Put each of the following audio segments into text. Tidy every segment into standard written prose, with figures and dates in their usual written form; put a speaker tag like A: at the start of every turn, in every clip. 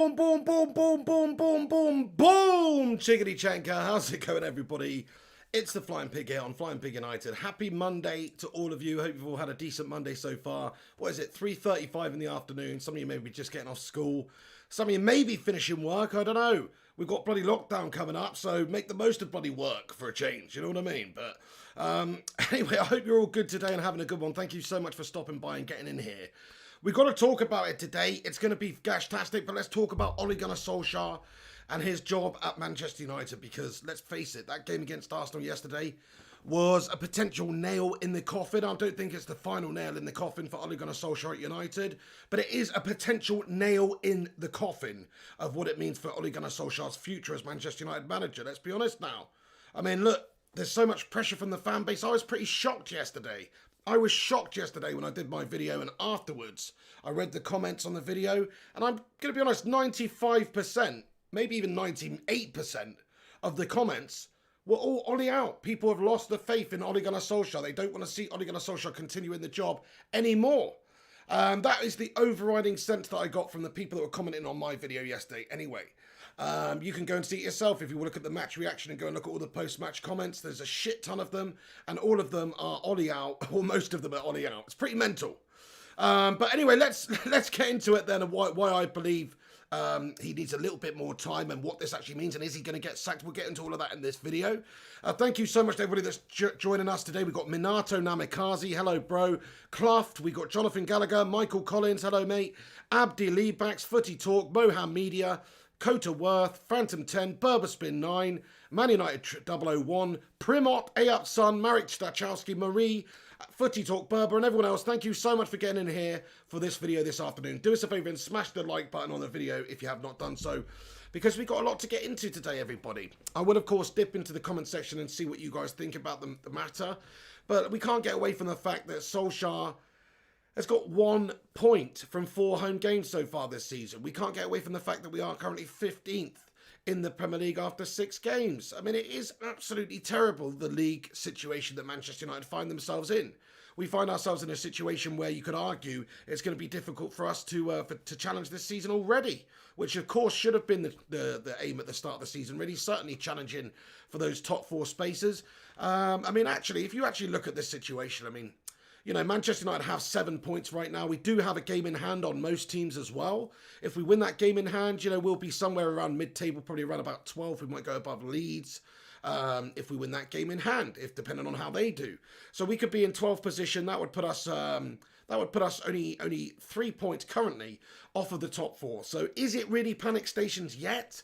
A: Boom, boom, boom, boom, boom, boom, boom, boom! Chickadee Chanka, how's it going, everybody? It's the Flying Pig here on Flying Pig United. Happy Monday to all of you. Hope you've all had a decent Monday so far. What is it, 3:35 in the afternoon? Some of you may be just getting off school. Some of you may be finishing work, I don't know. We've got bloody lockdown coming up, so make the most of bloody work for a change, you know what I mean? But anyway, I hope you're all good today and having a good one. Thank you so much for stopping by and getting in here. We've got to talk about it today. It's going to be gashtastic, but let's talk about Ole Gunnar Solskjaer and his job at Manchester United, because let's face it, that game against Arsenal yesterday was a potential nail in the coffin. I don't think it's the final nail in the coffin for Ole Gunnar Solskjaer at United, but it is a potential nail in the coffin of what it means for Ole Gunnar Solskjaer's future as Manchester United manager. Let's be honest now. I mean, look, there's so much pressure from the fan base. I was pretty shocked yesterday. I was shocked yesterday when I did my video, and afterwards I read the comments on the video, and I'm going to be honest, 95%, maybe even 98% of the comments were all Ole out. People have lost the faith in Ole Gunnar Solskjaer. They don't want to see Ole Gunnar Solskjaer continue in the job anymore. That is the overriding sense that I got from the people that were commenting on my video yesterday anyway. You can go and see it yourself if you look at the match reaction and go and look at all the post-match comments. There's a shit ton of them, and all of them are Ole out, or most of them are Ole out. It's pretty mental. But anyway, let's get into it then, and why I believe he needs a little bit more time and what this actually means, and is he going to get sacked? We'll get into all of that in this video. Thank you so much to everybody that's joining us today. We've got Minato Namikaze, hello bro. Cluft, we got Jonathan Gallagher, Michael Collins, hello mate. Abdi Leadbacks, Footy Talk, Moham Media, Kota Worth, Phantom 10, Berberspin 9, Man United 001, Primot, Ayup Sun, Marek Stachowski, Marie, Footy Talk Berber, and everyone else. Thank you so much for getting in here for this video this afternoon. Do us a favour and smash the like button on the video if you have not done so, because we've got a lot to get into today, everybody. I will, of course, dip into the comment section and see what you guys think about the matter, but we can't get away from the fact that Solskjaer has got 1 point from 4 home games so far this season. We can't get away from the fact that we are currently 15th in the Premier League after 6 games. I mean, it is absolutely terrible, the league situation that Manchester United find themselves in. We find ourselves in a situation where you could argue it's going to be difficult for us to challenge this season already, which of course should have been the aim at the start of the season, really certainly challenging for those top 4 spaces. I mean, actually, if you actually look at this situation, I mean, you know, Manchester United have 7 points right now. We do have a game in hand on most teams as well. If we win that game in hand, you know, we'll be somewhere around mid-table, probably around about 12. We might go above Leeds if we win that game in hand, if depending on how they do. So we could be in 12th position. That would put us only 3 points currently off of the top 4. So is it really panic stations yet?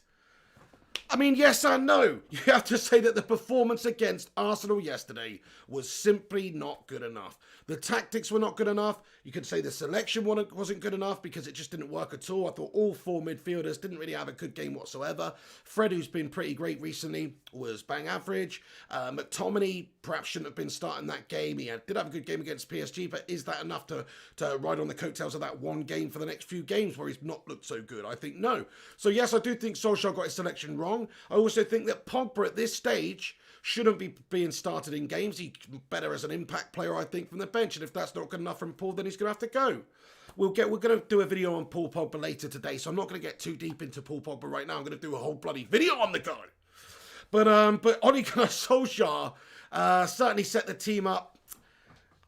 A: I mean, yes and no. You have to say that the performance against Arsenal yesterday was simply not good enough. The tactics were not good enough. You could say the selection wasn't good enough because it just didn't work at all. I thought all 4 midfielders didn't really have a good game whatsoever. Fred, who's been pretty great recently, was bang average. McTominay perhaps shouldn't have been starting that game. He did have a good game against PSG, but is that enough to ride on the coattails of that one game for the next few games where he's not looked so good? I think no. So yes, I do think Solskjaer got his selection wrong. I also think that Pogba at this stage shouldn't be being started in games. He's better as an impact player, I think, from the bench. And if that's not good enough from Paul, then he's going to have to go. We're going to do a video on Paul Pogba later today, so I'm not going to get too deep into Paul Pogba right now. I'm going to do a whole bloody video on the guy. But Ole Gunnar Solskjaer certainly set the team up.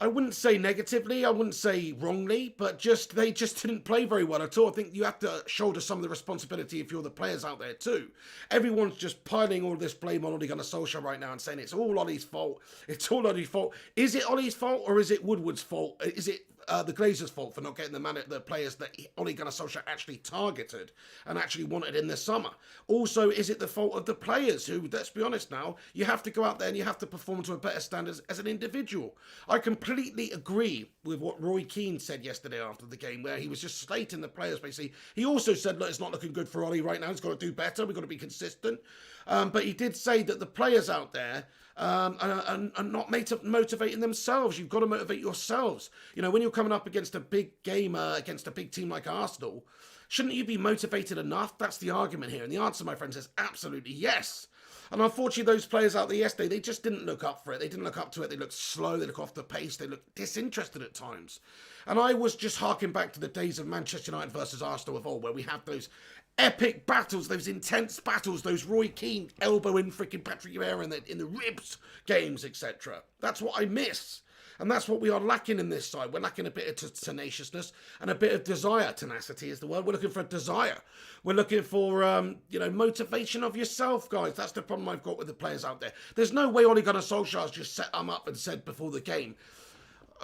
A: I wouldn't say negatively, I wouldn't say wrongly, but they just didn't play very well at all. I think you have to shoulder some of the responsibility if you're the players out there too. Everyone's just piling all this blame on Ole Gunnar Solskjaer right now and saying it's all Ole's fault. It's all Ole's fault. Is it Ole's fault or is it Woodward's fault? Is it the Glazers' fault for not getting the players that Ole Gunnar Solskjaer actually targeted and actually wanted in the summer? Also, is it the fault of the players who, let's be honest now, you have to go out there and you have to perform to a better standard as an individual? I completely agree with what Roy Keane said yesterday after the game, where he was just slating the players, basically. He also said, look, it's not looking good for Ole right now. He's got to do better. We've got to be consistent. But he did say that the players out there are not motivating themselves. You've got to motivate yourselves. You know, when you're coming up against a big game, against a big team like Arsenal, shouldn't you be motivated enough? That's the argument here. And the answer, my friends, is absolutely yes. And unfortunately, those players out there yesterday, they just didn't look up for it. They didn't look up to it. They looked slow. They looked off the pace. They looked disinterested at times. And I was just harking back to the days of Manchester United versus Arsenal of old, where we had those epic battles, those intense battles, those Roy Keane elbowing freaking Patrick Vieira in the ribs games, etc. That's what I miss. And that's what we are lacking in this side. We're lacking a bit of tenaciousness and a bit of desire. Tenacity is the word. We're looking for a desire. We're looking for, motivation of yourself, guys. That's the problem I've got with the players out there. There's no way Ole Gunnar Solskjaer's just set them up and said before the game,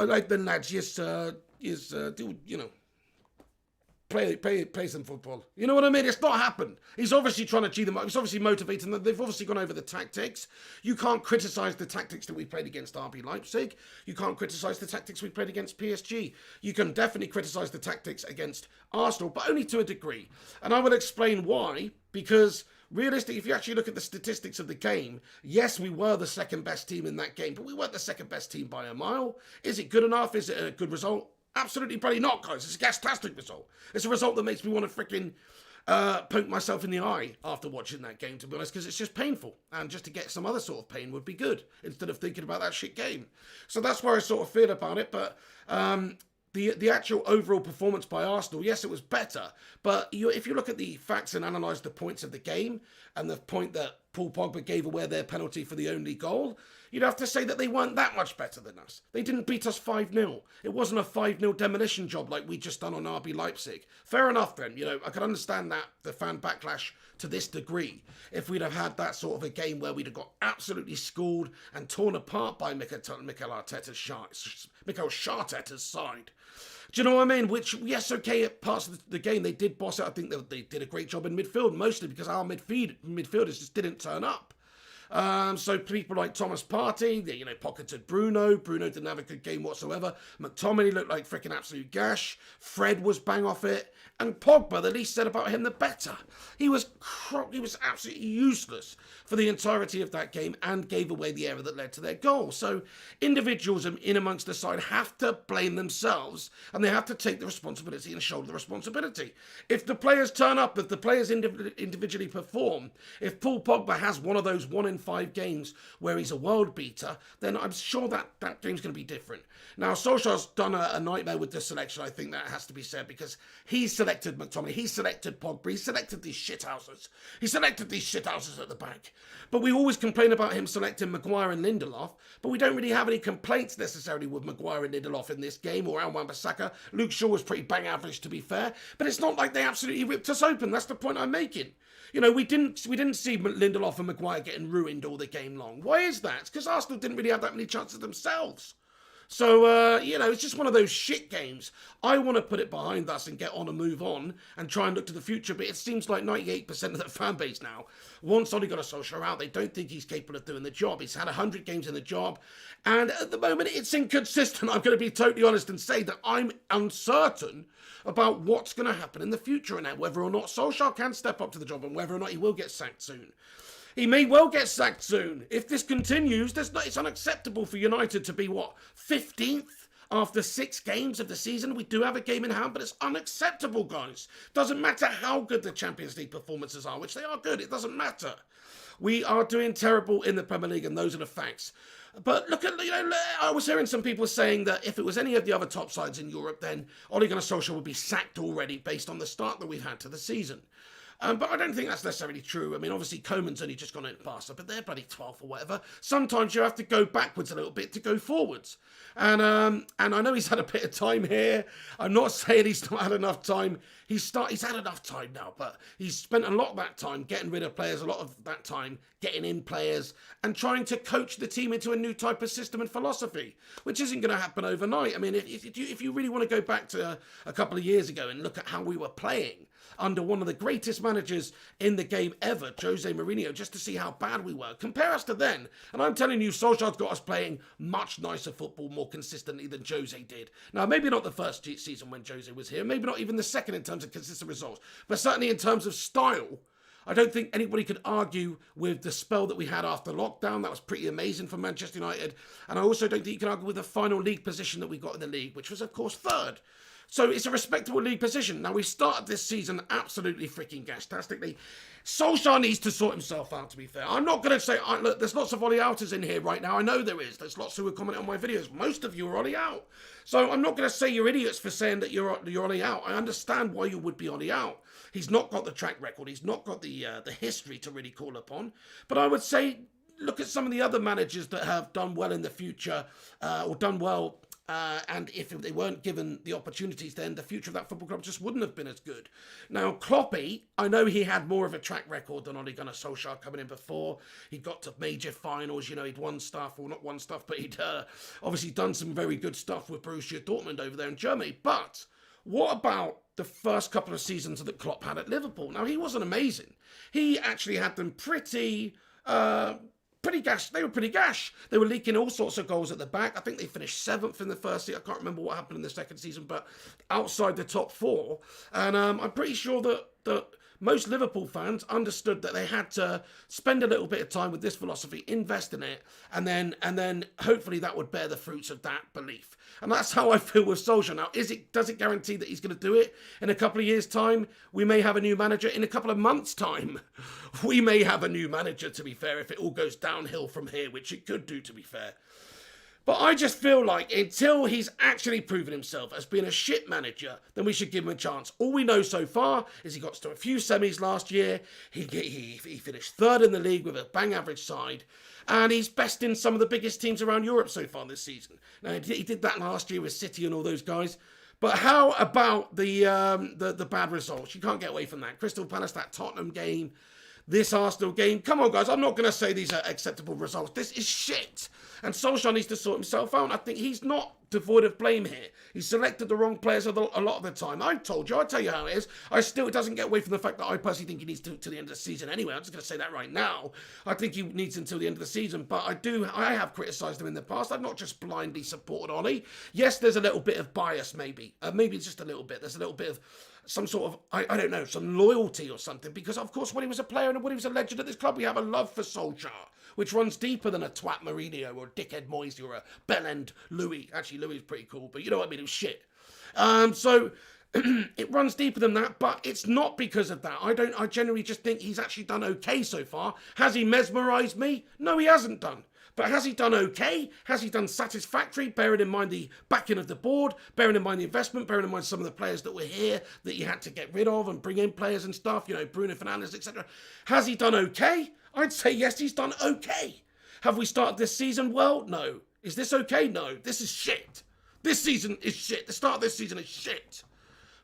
A: like the lads, play some football. You know what I mean? It's not happened. He's obviously trying to cheat them up. He's obviously motivating them. They've obviously gone over the tactics. You can't criticise the tactics that we played against RB Leipzig. You can't criticise the tactics we played against PSG. You can definitely criticise the tactics against Arsenal, but only to a degree. And I will explain why, because realistically, if you actually look at the statistics of the game, yes, we were the second best team in that game, but we weren't the second best team by a mile. Is it good enough? Is it a good result? Absolutely probably not, guys. It's a gastastic result. It's a result that makes me want to freaking poke myself in the eye after watching that game, to be honest, because it's just painful. And just to get some other sort of pain would be good, instead of thinking about that shit game. So that's where I sort of feel about it. But the actual overall performance by Arsenal, yes, it was better. But if you look at the facts and analyse the points of the game, and the point that Paul Pogba gave away their penalty for the only goal, you'd have to say that they weren't that much better than us. They didn't beat us 5-0. It wasn't a 5-0 demolition job like we just done on RB Leipzig. Fair enough then, I could understand that, the fan backlash to this degree, if we'd have had that sort of a game where we'd have got absolutely schooled and torn apart by Mikel Arteta's side. Do you know what I mean? Which, yes, okay, at parts of the game, they did boss it. I think they did a great job in midfield, mostly because our midfielders just didn't turn up. So people like Thomas Partey, pocketed Bruno. Bruno didn't have a good game whatsoever. McTominay looked like freaking absolute gash. Fred was bang off it. And Pogba, the least said about him, the better. He was absolutely useless for the entirety of that game and gave away the error that led to their goal. So individuals in amongst the side have to blame themselves, and they have to take the responsibility and shoulder the responsibility. If the players turn up, if the players individually perform, if Paul Pogba has one of those 1 in 5 games where he's a world beater, then I'm sure that game's going to be different. Now, Solskjaer's done a nightmare with this selection, I think that has to be said, because he's selected McTominay, he selected Pogba, he selected these shithouses. He selected these shithouses at the back. But we always complain about him selecting Maguire and Lindelof, but we don't really have any complaints necessarily with Maguire and Lindelof in this game, or Wan-Bissaka. Luke Shaw was pretty bang average, to be fair, but it's not like they absolutely ripped us open. That's the point I'm making. We didn't see Lindelof and Maguire getting ruined all the game long. Why is that? It's because Arsenal didn't really have that many chances themselves. So, it's just one of those shit games. I want to put it behind us and get on and move on and try and look to the future, but it seems like 98% of the fan base now wants Ole Gunnar Solskjaer out. They don't think he's capable of doing the job. He's had 100 games in the job, and at the moment it's inconsistent. I'm going to be totally honest and say that I'm uncertain about what's going to happen in the future and whether or not Solskjaer can step up to the job and whether or not he will get sacked soon. He may well get sacked soon. If this continues, it's unacceptable for United to be, 15th after 6 games of the season? We do have a game in hand, but it's unacceptable, guys. Doesn't matter how good the Champions League performances are, which they are good. It doesn't matter. We are doing terrible in the Premier League, and those are the facts. But look at, I was hearing some people saying that if it was any of the other top sides in Europe, then Ole Gunnar Solskjaer would be sacked already based on the start that we've had to the season. But I don't think that's necessarily true. I mean, obviously, Coman's only just gone in past her, but they're bloody 12th or whatever. Sometimes you have to go backwards a little bit to go forwards. And I know he's had a bit of time here. I'm not saying he's not had enough time. He's had enough time now, but he's spent a lot of that time getting rid of players, a lot of that time getting in players and trying to coach the team into a new type of system and philosophy, which isn't going to happen overnight. I mean, if you really want to go back to a couple of years ago and look at how we were playing under one of the greatest managers in the game ever, Jose Mourinho, just to see how bad we were. Compare us to then, and I'm telling you, Solskjaer's got us playing much nicer football more consistently than Jose did. Now, maybe not the first season when Jose was here, maybe not even the second in terms of consistent results, but certainly in terms of style, I don't think anybody could argue with the spell that we had after lockdown. That was pretty amazing for Manchester United. And I also don't think you can argue with the final league position that we got in the league, which was, of course, third. So it's a respectable league position. Now, we started this season absolutely freaking gastastically. Solskjaer needs to sort himself out, to be fair. I'm not going to say, look, there's lots of Ollie outers in here right now. I know there is. There's lots who are commenting on my videos. Most of you are Ollie out. So I'm not going to say you're idiots for saying that you're Ollie out. I understand why you would be Ollie out. He's not got the track record. He's not got the history to really call upon. But I would say, look at some of the other managers that have done well in the future or done well. And if they weren't given the opportunities, then the future of that football club just wouldn't have been as good. Now, Kloppy, I know he had more of a track record than Ole Gunnar Solskjaer coming in before. He got to major finals, you know, he'd won stuff, or not won stuff, but he'd obviously done some very good stuff with Borussia Dortmund over there in Germany. But what about the first couple of seasons that Klopp had at Liverpool? Now, he wasn't amazing. He actually had them pretty gash. They were pretty gash. They were leaking all sorts of goals at the back. I think they finished 7th in the first season. I can't remember what happened in the second season, but outside the top 4. And I'm pretty sure that most Liverpool fans understood that they had to spend a little bit of time with this philosophy, invest in it, and then hopefully that would bear the fruits of that belief. And that's how I feel with Solskjaer. Now, does it guarantee that he's going to do it? In a couple of years' time, we may have a new manager. In a couple of months' time, we may have a new manager, to be fair, if it all goes downhill from here, which it could do, to be fair. But I just feel like until he's actually proven himself as being a shit manager, then we should give him a chance. All we know so far is he got to a few semis last year. He finished 3rd in the league with a bang average side. And he's besting some of the biggest teams around Europe so far this season. Now, he did that last year with City and all those guys. But how about the bad results? You can't get away from that. Crystal Palace, that Tottenham game, this Arsenal game. Come on, guys. I'm not going to say these are acceptable results. This is shit. And Solskjaer needs to sort himself out. I think he's not devoid of blame here. He selected the wrong players a lot of the time. I'll tell you how it is. It doesn't get away from the fact that I personally think he needs to the end of the season anyway. I'm just going to say that right now. I think he needs until the end of the season. But I have criticised him in the past. I've not just blindly supported Ollie. Yes, there's a little bit of bias, maybe. Maybe it's just a little bit. There's a little bit of some sort of, I don't know, some loyalty or something. Because, of course, when he was a player and when he was a legend at this club, we have a love for Solskjaer, which runs deeper than a twat Mourinho or a dickhead Moisey or a bellend Louis. Actually, Louis is pretty cool, but you know what I mean? It was shit. So it runs deeper than that, but it's not because of that. I generally just think he's actually done okay so far. Has he mesmerised me? No, he hasn't done. But has he done okay? Has he done satisfactory, bearing in mind the backing of the board, bearing in mind the investment, bearing in mind some of the players that were here that you had to get rid of and bring in players and stuff, you know, Bruno Fernandes, etc. Has he done okay? I'd say yes, he's done okay. Have we started this season well? No. Is this okay? No. This is shit. This season is shit. The start of this season is shit.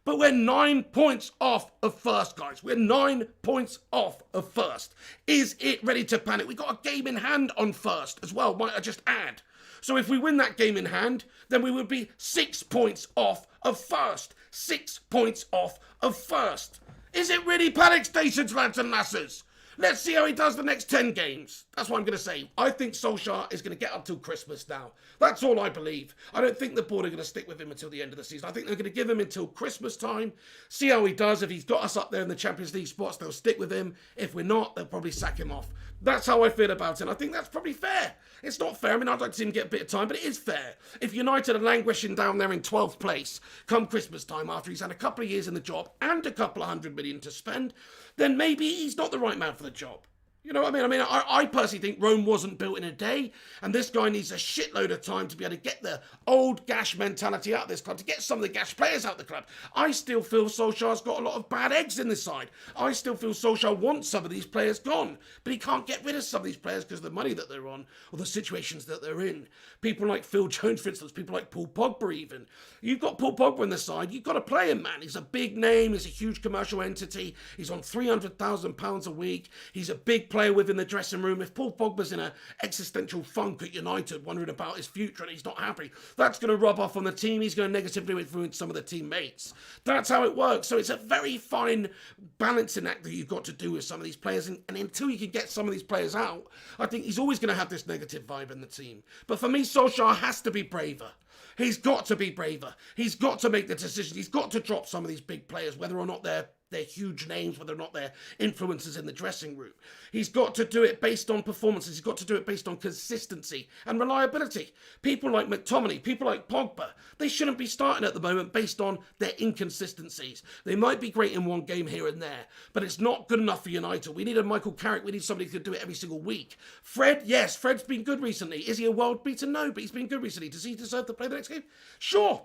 A: But we're 9 points off of first, guys. We're 9 points off of first. Is it ready to panic? We got a game in hand on first as well, might I just add. So if we win that game in hand, then we would be 6 points off of first. 6 points off of first. Is it really panic stations, lads and lasses? Let's see how he does the next 10 games. That's what I'm going to say. I think Solskjaer is going to get up till Christmas now. That's all I believe. I don't think the board are going to stick with him until the end of the season. I think they're going to give him until Christmas time, see how he does. If he's got us up there in the Champions League spots, they'll stick with him. If we're not, they'll probably sack him off. That's how I feel about it. I think that's probably fair. It's not fair. I mean, I'd like to see him get a bit of time, but it is fair. If United are languishing down there in 12th place come Christmas time after he's had a couple of years in the job and a couple of $100 million to spend, then maybe he's not the right man for the job. You know what I mean? I personally think Rome wasn't built in a day, and this guy needs a shitload of time to be able to get the old gash mentality out of this club, to get some of the gash players out of the club. I still feel Solskjaer's got a lot of bad eggs in this side. I still feel Solskjaer wants some of these players gone, but he can't get rid of some of these players because of the money that they're on or the situations that they're in. People like Phil Jones, for instance, people like Paul Pogba even. You've got Paul Pogba in the side, you've got to play him, man. He's a big name, he's a huge commercial entity, he's on £300,000 a week, he's a big player within the dressing room. If Paul Pogba's in an existential funk at United, wondering about his future and he's not happy, that's going to rub off on the team. He's going to negatively influence some of the teammates. That's how it works. So it's a very fine balancing act that you've got to do with some of these players. And until you can get some of these players out, I think he's always going to have this negative vibe in the team. But for me, Solskjaer has to be braver. He's got to be braver. He's got to make the decision. He's got to drop some of these big players, whether or not they're they're huge names, whether or not they're influencers in the dressing room. He's got to do it based on performances. He's got to do it based on consistency and reliability. People like McTominay, people like Pogba, they shouldn't be starting at the moment based on their inconsistencies. They might be great in one game here and there, but it's not good enough for United. We need a Michael Carrick. We need somebody who can do it every single week. Fred, yes, Fred's been good recently. Is he a world beater? No, but he's been good recently. Does he deserve to play the next game? Sure.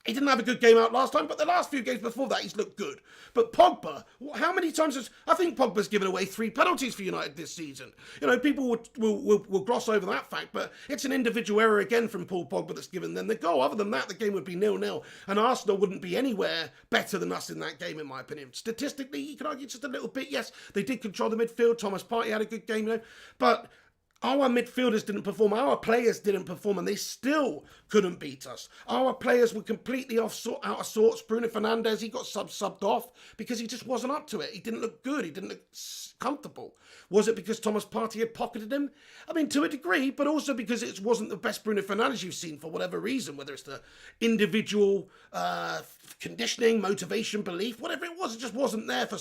A: He didn't have a good game out last time, but the last few games before that, he's looked good. But Pogba, how many times has... I think Pogba's given away 3 penalties for United this season. You know, people will gloss over that fact, but it's an individual error again from Paul Pogba that's given them the goal. Other than that, the game would be 0-0, and Arsenal wouldn't be anywhere better than us in that game, in my opinion. Statistically, you could argue just a little bit. Yes, they did control the midfield. Thomas Partey had a good game, you know, but... our midfielders didn't perform, our players didn't perform, and they still couldn't beat us. Our players were completely out of sorts. Bruno Fernandes, he got subbed off because he just wasn't up to it. He didn't look good. He didn't look comfortable. Was it because Thomas Partey had pocketed him? I mean, to a degree, but also because it wasn't the best Bruno Fernandes you've seen for whatever reason, whether it's the individual conditioning, motivation, belief, whatever it just wasn't there for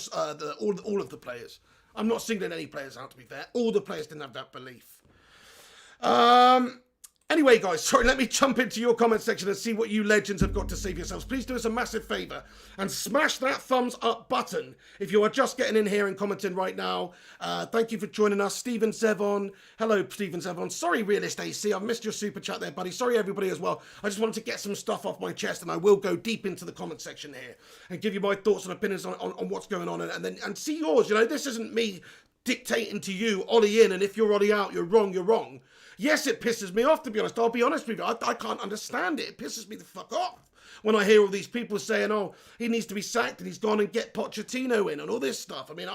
A: all of the players. I'm not singling any players out, to be fair. All the players didn't have that belief. Anyway, guys, sorry, let me jump into your comment section and see what you legends have got to say for yourselves. Please do us a massive favour and smash that thumbs up button if you are just getting in here and commenting right now. Thank you for joining us. Stephen Zevon. Hello, Stephen Zevon. Sorry, Realist AC. I've missed your super chat there, buddy. Sorry, everybody, as well. I just wanted to get some stuff off my chest, and I will go deep into the comment section here and give you my thoughts and opinions on what's going on and see yours. You know, this isn't me dictating to you, Ollie in, and if you're Ollie out, you're wrong, you're wrong. Yes, it pisses me off, to be honest. I'll be honest with you. I can't understand it. It pisses me the fuck off when I hear all these people saying, oh, he needs to be sacked and he's gone and get Pochettino in and all this stuff. I mean,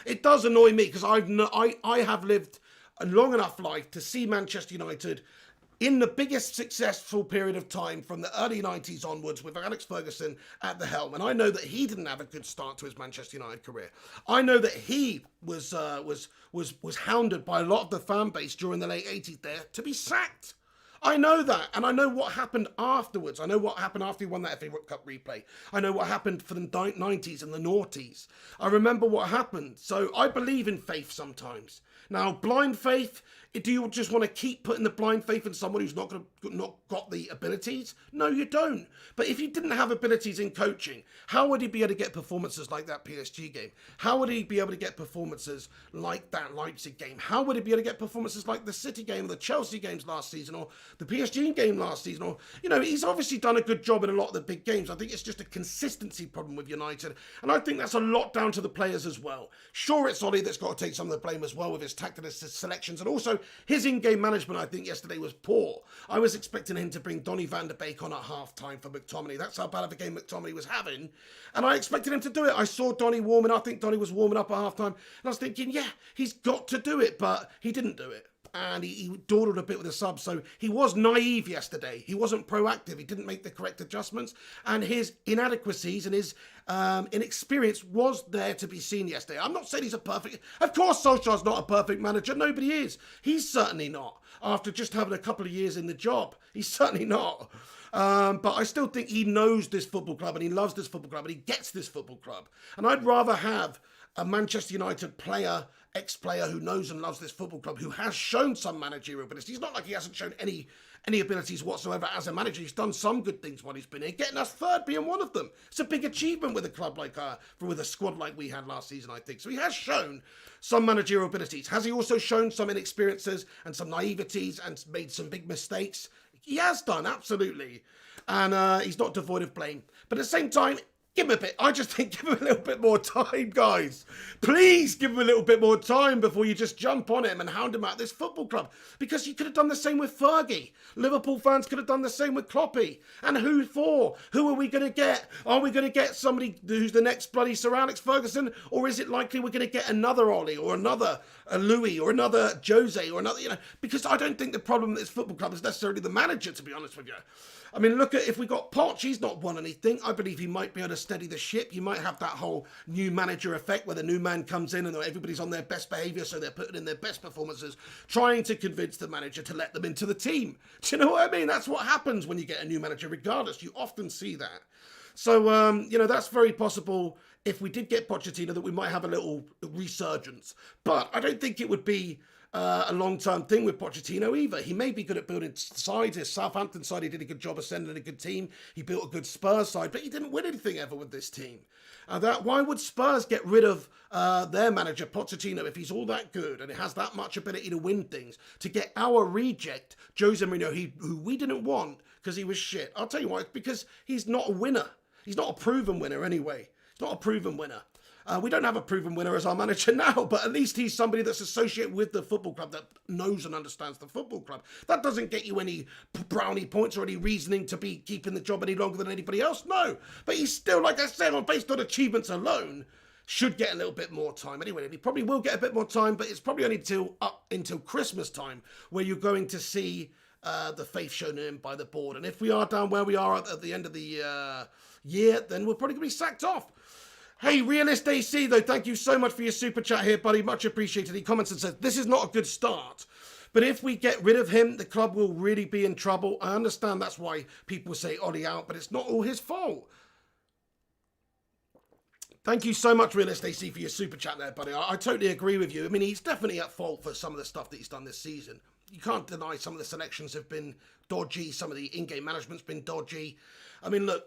A: it does annoy me because I have lived a long enough life to see Manchester United in the biggest successful period of time from the early 90s onwards with Alex Ferguson at the helm. And I know that he didn't have a good start to his Manchester United career. I know that he was hounded by a lot of the fan base during the late 80s there to be sacked. I know that, and I know what happened afterwards. I know what happened after he won that FA Cup replay. I know what happened for the 90s and the noughties. I remember what happened. So I believe in faith sometimes. Now, blind faith, do you just want to keep putting the blind faith in someone who's not got the abilities? No, you don't. But if he didn't have abilities in coaching, how would he be able to get performances like that PSG game? How would he be able to get performances like that Leipzig game? How would he be able to get performances like the City game, or the Chelsea games last season, or the PSG game last season? Or, you know, he's obviously done a good job in a lot of the big games. I think it's just a consistency problem with United. And I think that's a lot down to the players as well. Sure, it's Ollie that's got to take some of the blame as well with his tactical selections, and also his in-game management. I think yesterday was poor. I was expecting him to bring Donny van de Beek on at half-time for McTominay. That's how bad of a game McTominay was having, and I expected him to do it. I saw Donny warming up. I think Donny was warming up at half-time, and I was thinking, yeah, he's got to do it, but he didn't do it. And he dawdled a bit with the sub, so he was naive yesterday. He wasn't proactive. He didn't make the correct adjustments, and his inadequacies and his inexperience was there to be seen yesterday. I'm not saying he's a perfect... Of course, Solskjaer's not a perfect manager. Nobody is. He's certainly not. After just having a couple of years in the job, he's certainly not. But I still think he knows this football club, and he loves this football club, and he gets this football club. And I'd rather have a Manchester United player, ex-player who knows and loves this football club, who has shown some managerial abilities. It's not like he hasn't shown any abilities whatsoever as a manager. He's done some good things while he's been here, getting us third being one of them. It's a big achievement with a club like with a squad like we had last season, I think. So he has shown some managerial abilities. Has he also shown some inexperiences and some naiveties and made some big mistakes? He has done, absolutely. And he's not devoid of blame. But at the same time, give him a bit. I just think give him a little bit more time, guys. Please give him a little bit more time before you just jump on him and hound him out of this football club. Because you could have done the same with Fergie. Liverpool fans could have done the same with Kloppy. And who for? Who are we going to get? Are we going to get somebody who's the next bloody Sir Alex Ferguson? Or is it likely we're going to get another Ollie or another Louis or another Jose or another, you know? Because I don't think the problem with this football club is necessarily the manager, to be honest with you. I mean, look at, if we got Poch, he's not won anything. I believe he might be able to steady the ship. You might have that whole new manager effect where the new man comes in and everybody's on their best behaviour, so they're putting in their best performances, trying to convince the manager to let them into the team. Do you know what I mean? That's what happens when you get a new manager, regardless. You often see that. So, you know, that's very possible if we did get Pochettino, that we might have a little resurgence. But I don't think it would be a long-term thing with Pochettino either. He may be good at building sides. His Southampton side, he did a good job of sending a good team. He built a good Spurs side, but he didn't win anything ever with this team. Why would Spurs get rid of their manager, Pochettino, if he's all that good and has that much ability to win things, to get our reject, Jose Mourinho, who we didn't want because he was shit? I'll tell you why. It's because he's not a winner. He's not a proven winner anyway. He's not a proven winner. We don't have a proven winner as our manager now, but at least he's somebody that's associated with the football club, that knows and understands the football club. That doesn't get you any brownie points or any reasoning to be keeping the job any longer than anybody else. No, but he's still, like I said, based on achievements alone, should get a little bit more time. Anyway, he probably will get a bit more time, but it's probably only until Christmas time where you're going to see the faith shown in by the board. And if we are down where we are at the end of the year, then we're probably going to be sacked off. Hey, Realist AC, though, thank you so much for your super chat here, buddy. Much appreciated. He comments and says, this is not a good start, but if we get rid of him, the club will really be in trouble. I understand that's why people say Ollie out, but it's not all his fault. Thank you so much, Realist AC, for your super chat there, buddy. I totally agree with you. I mean, he's definitely at fault for some of the stuff that he's done this season. You can't deny some of the selections have been dodgy. Some of the in-game management's been dodgy. I mean, look,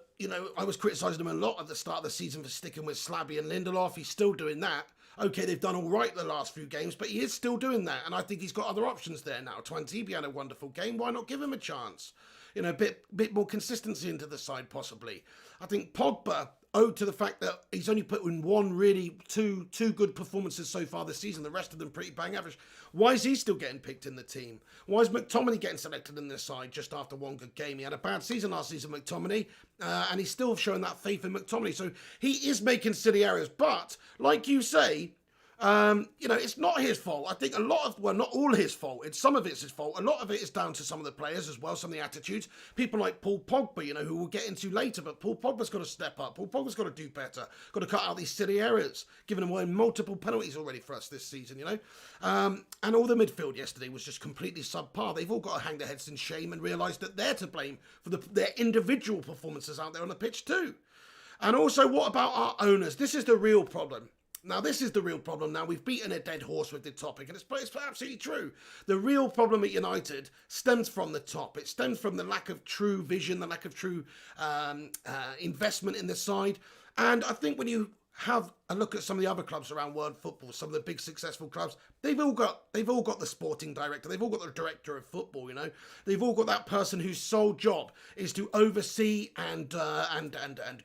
A: I was criticising him a lot at the start of the season for sticking with Slabby and Lindelof. He's still doing that. Okay, they've done all right the last few games, but he is still doing that. And I think he's got other options there now. Twantebe had a wonderful game. Why not give him a chance? A bit more consistency into the side, possibly. I think Pogba, owed to the fact that he's only put in two good performances so far this season, the rest of them pretty bang average. Why is he still getting picked in the team? Why is McTominay getting selected in this side just after one good game? He had a bad season last season, McTominay, and he's still showing that faith in McTominay. So he is making silly errors, but like you say, it's not his fault. I think not all his fault. Some of it's his fault. A lot of it is down to some of the players as well, some of the attitudes. People like Paul Pogba, who we'll get into later, but Paul Pogba's got to step up. Paul Pogba's got to do better. Got to cut out these silly errors, giving them away multiple penalties already for us this season, And all the midfield yesterday was just completely subpar. They've all got to hang their heads in shame and realise that they're to blame for their individual performances out there on the pitch too. And also, what about our owners? This is the real problem. Now, this is the real problem. Now, we've beaten a dead horse with the topic, and it's absolutely true. The real problem at United stems from the top. It stems from the lack of true vision, the lack of true investment in the side. And I think when you have a look at some of the other clubs around world football, some of the big successful clubs, they've all got the sporting director, they've all got the director of football, They've all got that person whose sole job is to oversee and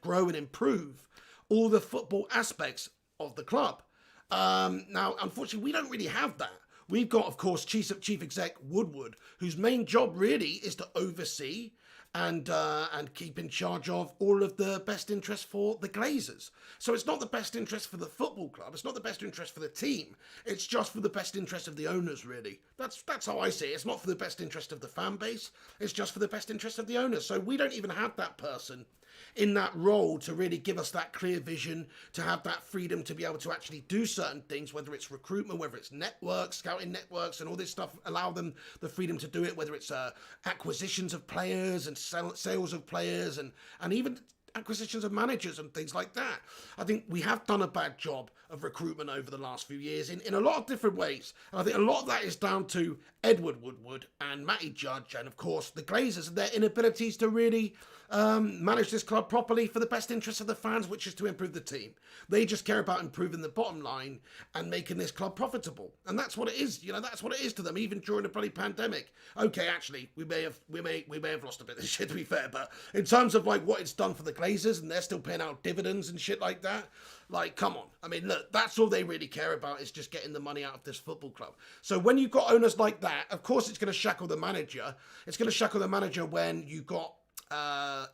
A: grow and improve all the football aspects of the club. Now, unfortunately, we don't really have that. We've got, of course, Chief Exec Woodward, whose main job really is to oversee and keep in charge of all of the best interests for the Glazers. So it's not the best interest for the football club. It's not the best interest for the team. It's just for the best interest of the owners, really. That's how I see it. It's not for the best interest of the fan base. It's just for the best interest of the owners. So we don't even have that person in that role to really give us that clear vision, to have that freedom to be able to actually do certain things, whether it's recruitment, whether it's networks, scouting networks and all this stuff, allow them the freedom to do it, whether it's acquisitions of players and sales of players and even acquisitions of managers and things like that. I think we have done a bad job of recruitment over the last few years in a lot of different ways. And I think a lot of that is down to Edward Woodward and Matty Judge and, of course, the Glazers and their inabilities to really manage this club properly for the best interest of the fans, which is to improve the team. They just care about improving the bottom line and making this club profitable. And that's what it is. That's what it is to them, even during the bloody pandemic. Okay, actually, we may have lost a bit this year, to be fair, but in terms of what it's done for the Glazers, and they're still paying out dividends and shit like that, come on. I mean, look, that's all they really care about, is just getting the money out of this football club. So when you've got owners like that, of course it's going to shackle the manager. It's going to shackle the manager when you've got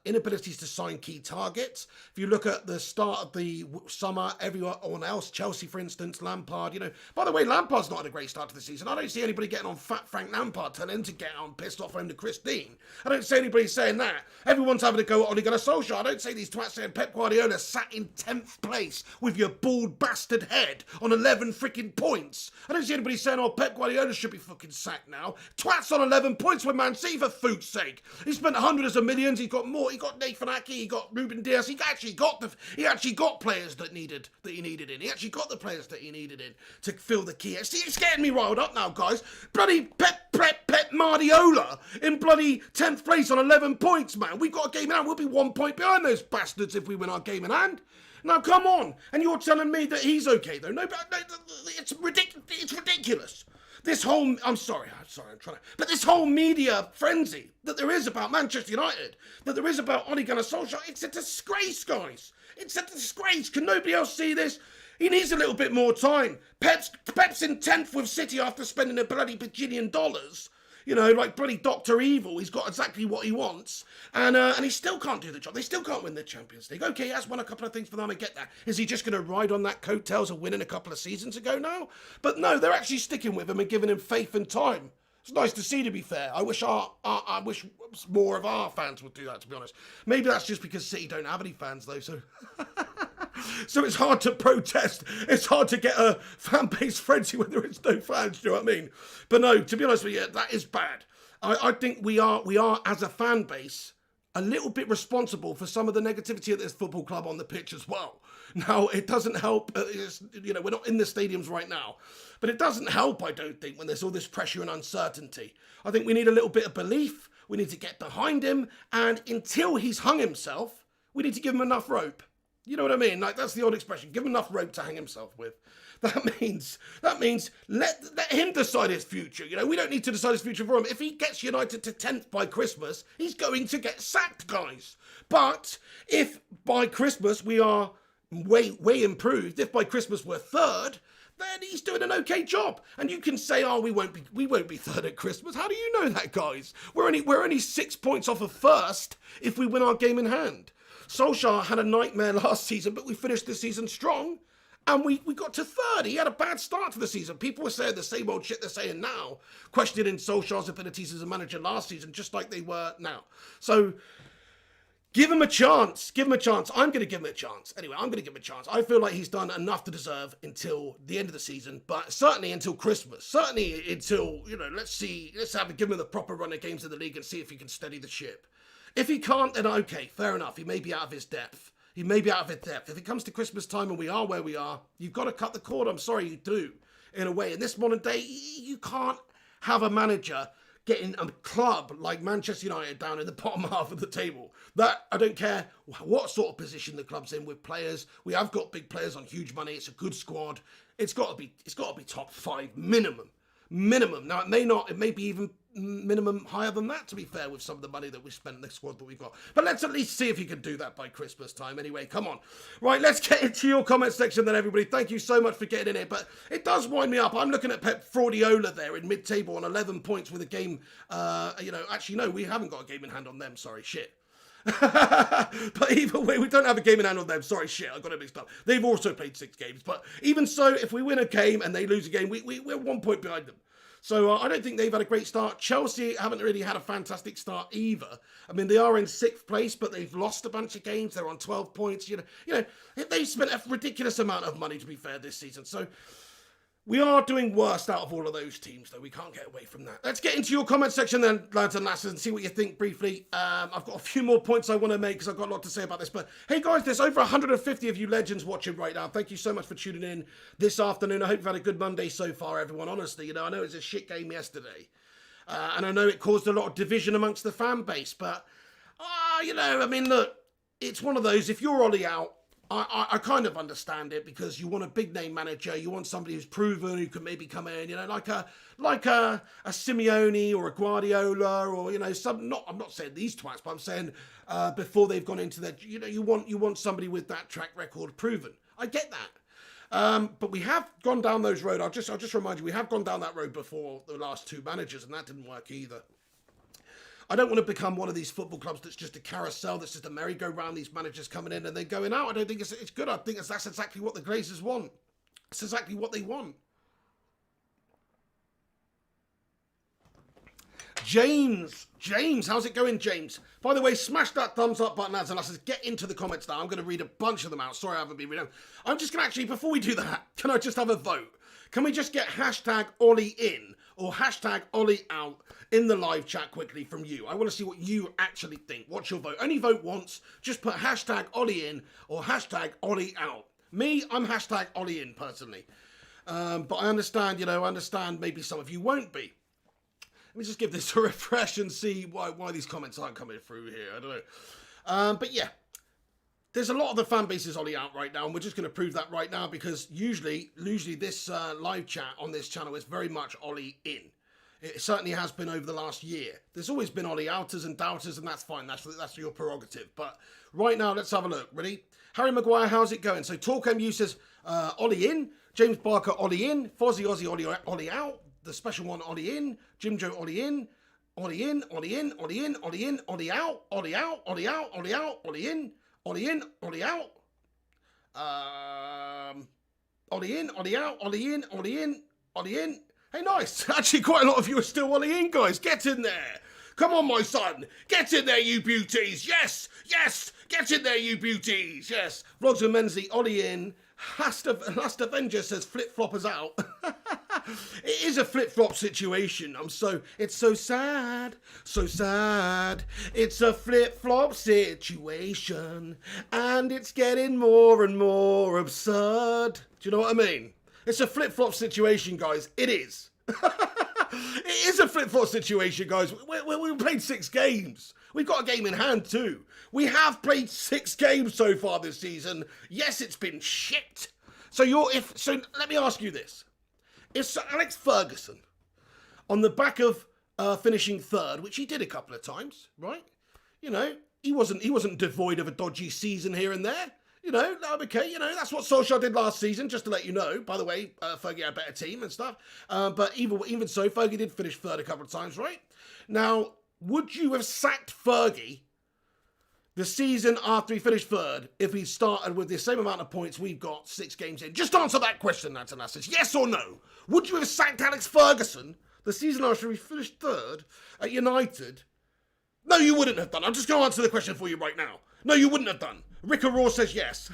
A: inabilities to sign key targets. If you look at the start of the summer, everyone else, Chelsea, for instance, Lampard, by the way, Lampard's not had a great start to the season. I don't see anybody getting on fat Frank Lampard, telling him to get on pissed off him to Christine. I don't see anybody saying that. Everyone's having to go at Ole Gunnar Solskjaer. I don't see these twats saying Pep Guardiola sat in 10th place with your bald bastard head on 11 freaking points. I don't see anybody saying, Pep Guardiola should be fucking sacked now. Twats on 11 points with Man City, for food's sake. He spent hundreds of millions Brazilians, he got more, he got Nathan Ake, he got Ruben Dias, he actually got players that he needed in. He actually got the players that he needed in to fill the key. See, it's getting me riled up now, guys. Bloody Pep Guardiola in bloody 10th place on 11 points, man. We've got a game in hand. We'll be 1 point behind those bastards if we win our game in hand. Now, come on. And you're telling me that he's okay, though. No, it's ridiculous. This whole, I'm sorry, I'm trying to, but this whole media frenzy that there is about Manchester United, that there is about Ole Gunnar Solskjaer, it's a disgrace, guys. It's a disgrace. Can nobody else see this? He needs a little bit more time. Pep's in 10th with City after spending a bloody bajillion dollars. You know, like bloody Dr. Evil. He's got exactly what he wants. And he still can't do the job. They still can't win the Champions League. Okay, he has won a couple of things for them. I get that. Is he just going to ride on that coattails of winning a couple of seasons ago now? But no, they're actually sticking with him and giving him faith and time. It's nice to see, to be fair. I wish more of our fans would do that, to be honest. Maybe that's just because City don't have any fans, though, so... So it's hard to protest. It's hard to get a fan base frenzy when there is no fans, do you know what I mean? But no, to be honest with you, that is bad. I think we are, as a fan base, a little bit responsible for some of the negativity at this football club on the pitch as well. Now, it doesn't help, we're not in the stadiums right now, but it doesn't help, I don't think, when there's all this pressure and uncertainty. I think we need a little bit of belief. We need to get behind him, and until he's hung himself, we need to give him enough rope. You know what I mean? Like, that's the old expression. Give him enough rope to hang himself with. That means let him decide his future. You know, we don't need to decide his future for him. If he gets United to 10th by Christmas, he's going to get sacked, guys. But if by Christmas we are way improved, if by Christmas we're third, then he's doing an okay job. And you can say, oh, we won't be third at Christmas. How do you know that, guys? We're only 6 points off of first if we win our game in hand. Solskjaer had a nightmare last season, but we finished the season strong, and we got to third. He had a bad start to the season. People were saying the same old shit they're saying now, questioning Solskjaer's abilities as a manager last season, just like they were now. So, give him a chance. Give him a chance. I'm going to give him a chance. Anyway, I'm going to give him a chance. I feel like he's done enough to deserve until the end of the season, but certainly until Christmas. Certainly until, let's give him the proper run of games in the league and see if he can steady the ship. If he can't, then okay, fair enough. He may be out of his depth. If it comes to Christmas time and we are where we are, you've got to cut the cord. I'm sorry, you do, in a way. In this modern day, you can't have a manager getting a club like Manchester United down in the bottom half of the table. That, I don't care what sort of position the club's in with players. We have got big players on huge money. It's a good squad. It's got to be top 5 minimum. Now, it may be even minimum higher than that, to be fair, with some of the money that we spent in the squad that we've got. But let's at least see if you can do that by Christmas time. Anyway, come on. Right, let's get into your comment section then, everybody. Thank you so much for getting in here. But it does wind me up. I'm looking at Pep Guardiola there in mid-table on 11 points with a game. Actually, no, we haven't got a game in hand on them. Sorry, shit. But either way, we don't have a game in hand on them. Sorry, shit, I got it mixed up. They've also played 6 games. But even so, if we win a game and they lose a game, we're 1 point behind them. So I don't think they've had a great start. Chelsea haven't really had a fantastic start either. I mean, they are in 6th place, but they've lost a bunch of games. They're on 12 points. You know, they've spent a ridiculous amount of money, to be fair, this season. So we are doing worst out of all of those teams, though. We can't get away from that. Let's get into your comment section then, lads and lasses, and see what you think briefly. I've got a few more points I want to make because I've got a lot to say about this. But hey, guys, there's over 150 of you legends watching right now. Thank you so much for tuning in this afternoon. I hope you've had a good Monday so far, everyone. Honestly, I know it was a shit game yesterday. And I know it caused a lot of division amongst the fan base. But, look, it's one of those, if you're Ollie out, I kind of understand it because you want a big name manager, you want somebody who's proven, who can maybe come in, like a Simeone or a Guardiola or I'm not saying these twats, but I'm saying before they've gone into their, you want somebody with that track record proven. I get that. But we have gone down those road. I'll just remind you, we have gone down that road before the last 2 managers, and that didn't work either. I don't want to become one of these football clubs that's just a carousel, that's just a merry-go-round, these managers coming in and then going out. I don't think it's good. I think that's exactly what the Glazers want. It's exactly what they want. James, how's it going, James? By the way, smash that thumbs up button, lads and lasses. Get into the comments now. I'm going to read a bunch of them out. Sorry I haven't been reading them. I'm just going to before we do that, can I just have a vote? Can we just get hashtag Ollie in? or hashtag Ollie out in the live chat quickly from you. I want to see what you actually think. What's your vote? Only vote once. Just put hashtag Ollie in or hashtag Ollie out. Me, I'm hashtag Ollie in personally. But I understand, I understand maybe some of you won't be. Let me just give this a refresh and see why these comments aren't coming through here. I don't know. But yeah, there's a lot of the fan base is Ollie out right now, and we're just going to prove that right now because usually this live chat on this channel is very much Ollie in. It certainly has been over the last year. There's always been Ollie outers and doubters, and that's fine. That's your prerogative. But right now, let's have a look. Ready? Harry Maguire, how's it going? So Talk MU says Ollie in. James Barker, Ollie in. Fozzie Aussie, Ollie out. The special one, Ollie in. Jim Joe, Ollie in. Ollie in, Ollie in, Ollie in, Ollie in, Ollie out, Ollie out, Ollie out, Ollie out, Ollie in, Ollie in, Ollie out. Ollie in, Ollie out, Ollie in, Ollie in, Ollie in. Hey, nice. Actually, quite a lot of you are still Ollie in, guys. Get in there. Come on, my son. Get in there, you beauties. Yes, yes. Get in there, you beauties. Yes. Vlogs and Menzies, Ollie in. Last Avenger says flip-floppers out. It is a flip-flop situation. It's so sad. So sad. It's a flip-flop situation. And it's getting more and more absurd. Do you know what I mean? It's a flip-flop situation, guys. It is. It is a flip-flop situation, guys. We played 6 games. We've got a game in hand, too. We have played 6 games so far this season. Yes, it's been shit. So let me ask you this. If Sir Alex Ferguson, on the back of finishing 3rd, which he did a couple of times, right? He wasn't devoid of a dodgy season here and there. Okay, that's what Solskjaer did last season, just to let you know. By the way, Fergie had a better team and stuff. But even so, Fergie did finish 3rd a couple of times, right? Now, would you have sacked Fergie the season after he finished 3rd if he started with the same amount of points we've got 6 games in? Just answer that question, Athanasius. Yes or no? Would you have sacked Alex Ferguson the season after he finished 3rd at United? No, you wouldn't have done. I'm just going to answer the question for you right now. No, you wouldn't have done. Rick Raw says yes.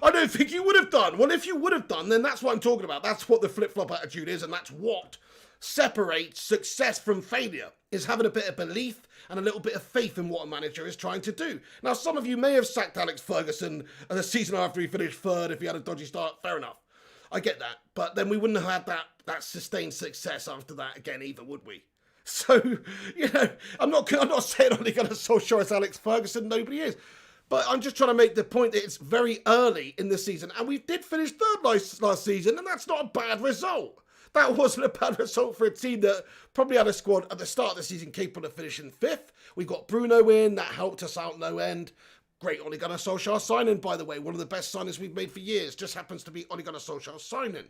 A: I don't think you would have done. Well, if you would have done, then that's what I'm talking about. That's what the flip-flop attitude is, and that's what separates success from failure, is having a bit of belief and a little bit of faith in what a manager is trying to do. Now, some of you may have sacked Alex Ferguson the season after he finished 3rd if he had a dodgy start. Fair enough. I get that. But then we wouldn't have had that sustained success after that again either, would we? So, I'm not saying Ole Gunnar Solskjaer is Alex Ferguson. Nobody is. But I'm just trying to make the point that it's very early in the season. And we did finish 3rd last season, and that's not a bad result. That wasn't a bad result for a team that probably had a squad at the start of the season capable of finishing 5th. We got Bruno in. That helped us out no end. Great Ole Gunnar Solskjaer signing, by the way. One of the best signings we've made for years. Just happens to be Ole Gunnar Solskjaer signing.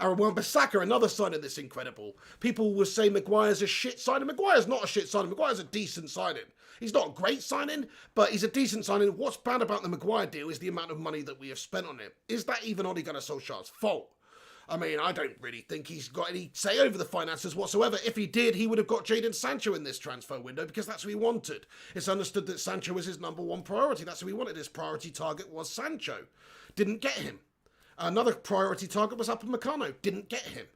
A: Aaron Wan-Bissaka, another signing that's incredible. People will say Maguire's a shit signing. Maguire's not a shit signing. Maguire's a decent signing. He's not a great signing, but he's a decent signing. What's bad about the Maguire deal is the amount of money that we have spent on it. Is that even Ole Gunnar Solskjaer's fault? I mean, I don't really think he's got any say over the finances whatsoever. If he did, he would have got Jadon Sancho in this transfer window because that's who he wanted. It's understood that Sancho was his #1 priority. That's who he wanted. His priority target was Sancho. Didn't get him. Another priority target was Upamecano. Didn't get him.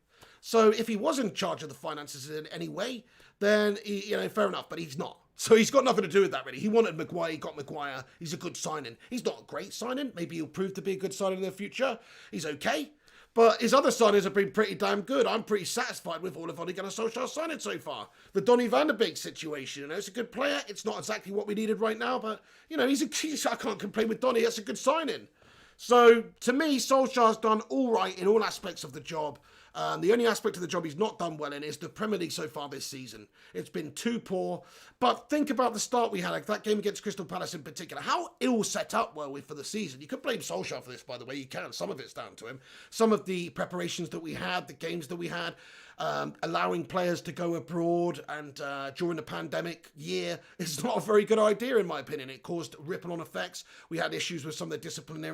A: So if he was in charge of the finances in any way, then, fair enough, but he's not. So he's got nothing to do with that, really. He wanted Maguire, he got Maguire. He's a good signing. He's not a great signing. Maybe he'll prove to be a good signing in the future. He's okay. But his other signings have been pretty damn good. I'm pretty satisfied with all of Ole Gunnar Solskjaer's signings so far. The Donny van der Beek situation, it's a good player. It's not exactly what we needed right now, but, I can't complain with Donny. That's a good signing. So, to me, Solskjaer's done all right in all aspects of the job. The only aspect of the job he's not done well in is the Premier League so far this season. It's been too poor. But think about the start we had, like that game against Crystal Palace in particular. How ill set up were we for the season? You could blame Solskjaer for this, by the way. You can. Some of it's down to him. Some of the preparations that we had, the games that we had. allowing players to go abroad and during the pandemic year is not a very good idea, in my opinion. It caused ripple-on effects. We had issues with some of the discipline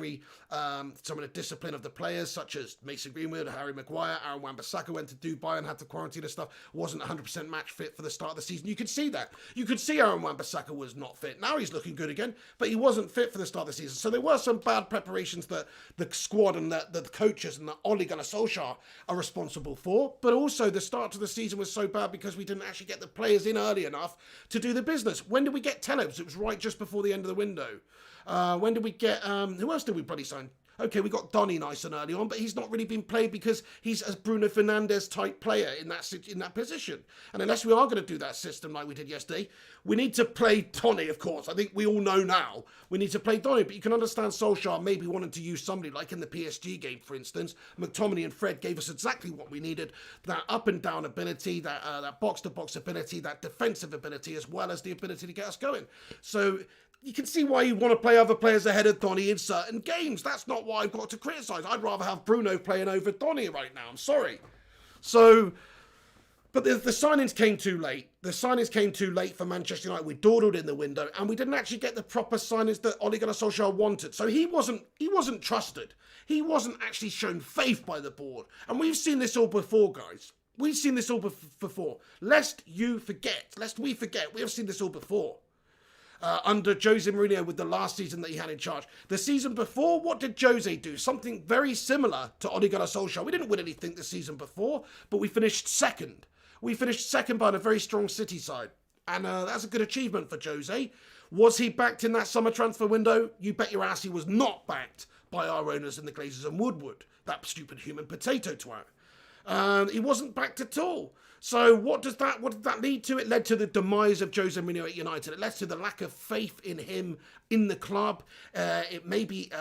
A: of the players, such as Mason Greenwood, Harry Maguire, Aaron Wan-Bissaka went to Dubai and had to quarantine and stuff. Wasn't 100% match fit for the start of the season. You could see that. You could see Aaron Wan-Bissaka was not fit. Now he's looking good again, but he wasn't fit for the start of the season. So there were some bad preparations that the squad and the coaches and the Ole Gunnar Solskjaer are responsible for. But also the start to the season was so bad because we didn't actually get the players in early enough to do the business. When did we get Tellebs? It was right just before the end of the window. When did we get... who else did we bloody sign? Okay, we got Donny nice and early on, but he's not really been played because he's a Bruno Fernandes type player in that position. And unless we are going to do that system like we did yesterday, we need to play Donny, of course. I think we all know now we need to play Donny, but you can understand Solskjaer maybe wanting to use somebody like in the PSG game, for instance. McTominay and Fred gave us exactly what we needed: that up and down ability, that box to box ability, that defensive ability, as well as the ability to get us going. So you can see why you want to play other players ahead of Donny in certain games. That's not what I've got to criticise. I'd rather have Bruno playing over Donny right now. I'm sorry. So, but the signings came too late. The signings came too late for Manchester United. We dawdled in the window, and we didn't actually get the proper signings that Ole Gunnar Solskjaer wanted. So he wasn't trusted. He wasn't actually shown faith by the board. And we've seen this all before, guys. We've seen this all before. Lest we forget, we have seen this all before. Under Jose Mourinho with the last season that he had in charge. The season before, what did Jose do? Something very similar to Ole Gunnar Solskjaer. We didn't win anything the season before, but we finished second. We finished second by a very strong City side. And that's a good achievement for Jose. Was he backed in that summer transfer window? You bet your ass he was not backed by our owners in the Glazers and Woodward. That stupid human potato twat. He wasn't backed at all. So what did that lead to? It led to the demise of Jose Mourinho at United. It led to the lack of faith in him, in the club. It may be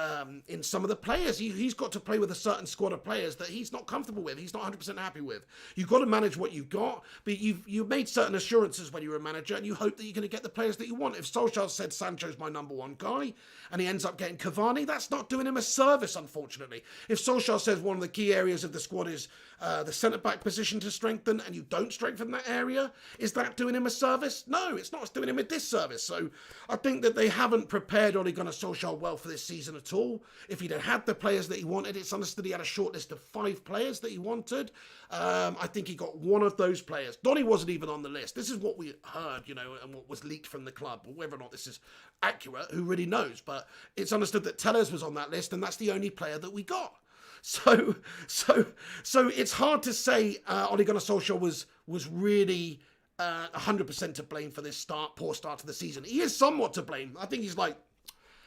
A: in some of the players. He's got to play with a certain squad of players that he's not comfortable with. He's not 100% happy with. You've got to manage what you've got, but you've made certain assurances when you're a manager, and you hope that you're going to get the players that you want. If Solskjaer said Sancho's my number one guy, and he ends up getting Cavani, that's not doing him a service, unfortunately. If Solskjaer says one of the key areas of the squad is the centre-back position to strengthen, and you don't strengthen that area, is that doing him a service? No, it's not. It's doing him a disservice. So I think that they haven't prepared Ole Gunnar Solskjaer well for this season at all. If he'd had the players that he wanted, it's understood he had a short list of 5 players that he wanted. I think he got one of those players. Donny wasn't even on the list. This is what we heard, and what was leaked from the club. Whether or not this is accurate, who really knows? But it's understood that Tellers was on that list, and that's the only player that we got. So it's hard to say Ole Gunnar Solskjaer was really 100% to blame for this poor start to the season. He is somewhat to blame. I think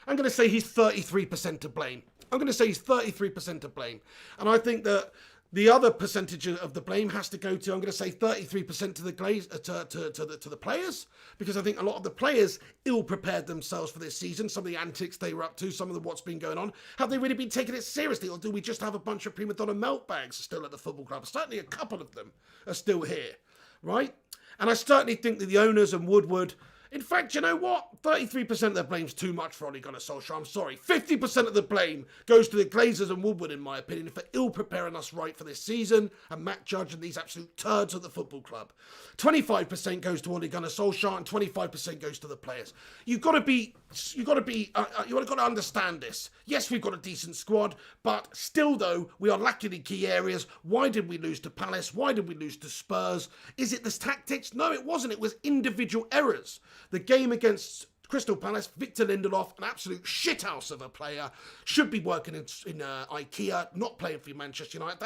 A: I'm going to say he's 33% to blame. I'm going to say he's 33% to blame. And I think that the other percentage of the blame has to go to, I'm going to say 33% to the players, because I think a lot of the players ill-prepared themselves for this season. Some of the antics they were up to, some of what's been going on. Have they really been taking it seriously, or do we just have a bunch of prima donna meltbags still at the football club? Certainly a couple of them are still here, right? And I certainly think that the owners and Woodward... In fact, you know what? 33% of the blame's too much for Ole Gunnar Solskjaer. I'm sorry. 50% of the blame goes to the Glazers and Woodward, in my opinion, for ill-preparing us right for this season, and Matt Judge and these absolute turds at the football club. 25% goes to Ole Gunnar Solskjaer, and 25% goes to the players. You've got to understand this. Yes, we've got a decent squad, but still, though, we are lacking in key areas. Why did we lose to Palace? Why did we lose to Spurs? Is it the tactics? No, it wasn't. It was individual errors. The game against Crystal Palace, Victor Lindelof, an absolute shithouse of a player, should be working in IKEA, not playing for Manchester United.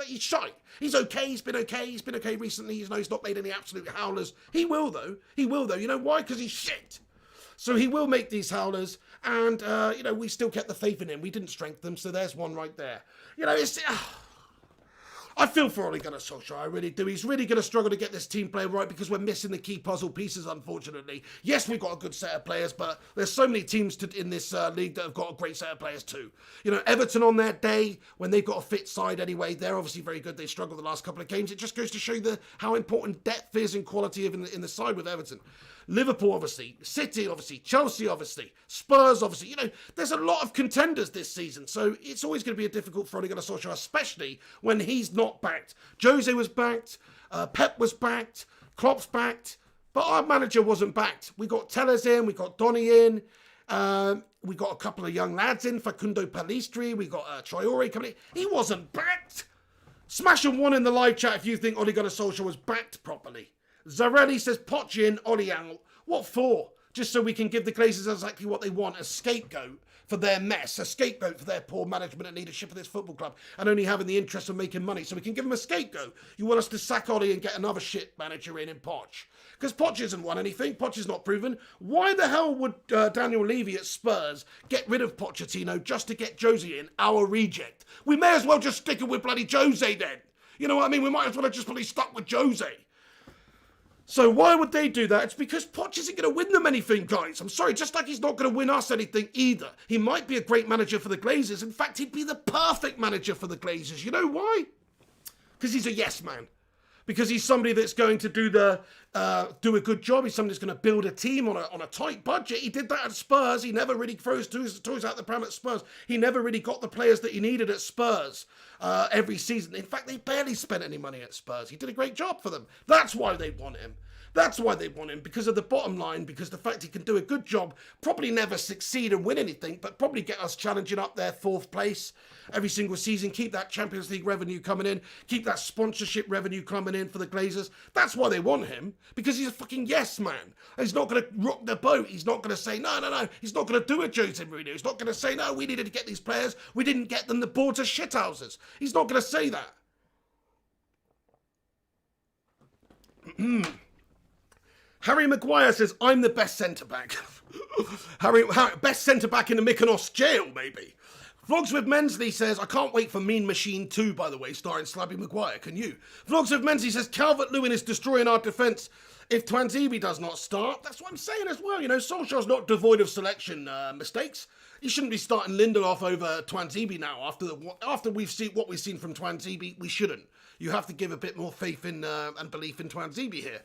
A: He's shy. He's okay. He's been okay recently. He's not made any absolute howlers. He will though. You know why? Because he's shit. So he will make these howlers, and we still kept the faith in him. We didn't strengthen them, so there's one right there. I feel for Ole Gunnar Solskjaer, I really do. He's really going to struggle to get this team playing right because we're missing the key puzzle pieces, unfortunately. Yes, we've got a good set of players, but there's so many teams in this league that have got a great set of players too. Everton on their day, when they've got a fit side anyway, they're obviously very good. They struggled the last couple of games. It just goes to show you how important depth is and quality in the side with Everton. Liverpool, obviously. City, obviously. Chelsea, obviously. Spurs, obviously. There's a lot of contenders this season. So it's always going to be a difficult for Ole Gunnar Solskjaer, especially when he's not backed. Jose was backed. Pep was backed. Klopp's backed. But our manager wasn't backed. We got Tellers in. We got Donny in. We got a couple of young lads in. Facundo Pallistri. We got Traore coming in. He wasn't backed. Smash and one in the live chat if you think Ole Gunnar Solskjaer was backed properly. Zarelli says, Poch in, Ollie out. What for? Just so we can give the Glazers exactly what they want, a scapegoat for their mess, a scapegoat for their poor management and leadership of this football club, and only having the interest of making money, so we can give them a scapegoat. You want us to sack Ollie and get another shit manager in Poch? Because Poch hasn't won anything. Poch is not proven. Why the hell would Daniel Levy at Spurs get rid of Pochettino just to get Jose in, our reject? We may as well just stick it with bloody Jose then. You know what I mean? We might as well have just bloody stuck with Jose. So why would they do that? It's because Poch isn't going to win them anything, guys. I'm sorry, just like he's not going to win us anything either. He might be a great manager for the Glazers. In fact, he'd be the perfect manager for the Glazers. You know why? Because he's a yes man. Because he's somebody that's going to do a good job. He's somebody that's going to build a team on a tight budget. He did that at Spurs. He never really throws toys out the pram at Spurs. He never really got the players that he needed at Spurs every season. In fact, they barely spent any money at Spurs. He did a great job for them. That's why they want him. That's why they want him, because of the bottom line, because the fact he can do a good job, probably never succeed and win anything, but probably get us challenging up there 4th place every single season, keep that Champions League revenue coming in, keep that sponsorship revenue coming in for the Glazers. That's why they want him, because he's a fucking yes man. He's not going to rock the boat. He's not going to say, no. He's not going to do a Jose Mourinho. He's not going to say, no, we needed to get these players. We didn't get them. The boards are shithouses. He's not going to say that. Harry Maguire says, I'm the best centre-back. Harry, best centre-back in the Mykonos jail, maybe. Vlogs with Mensley says, I can't wait for Mean Machine 2, by the way, starring Slabby Maguire. Can you? Vlogs with Mensley says, Calvert-Lewin is destroying our defence if Twanzebe does not start. That's what I'm saying as well. Solskjaer's not devoid of selection mistakes. He shouldn't be starting Lindelof over Twanzebe now. After we've seen what we've seen from Twanzebe, we shouldn't. You have to give a bit more faith in and belief in Twanzebe here.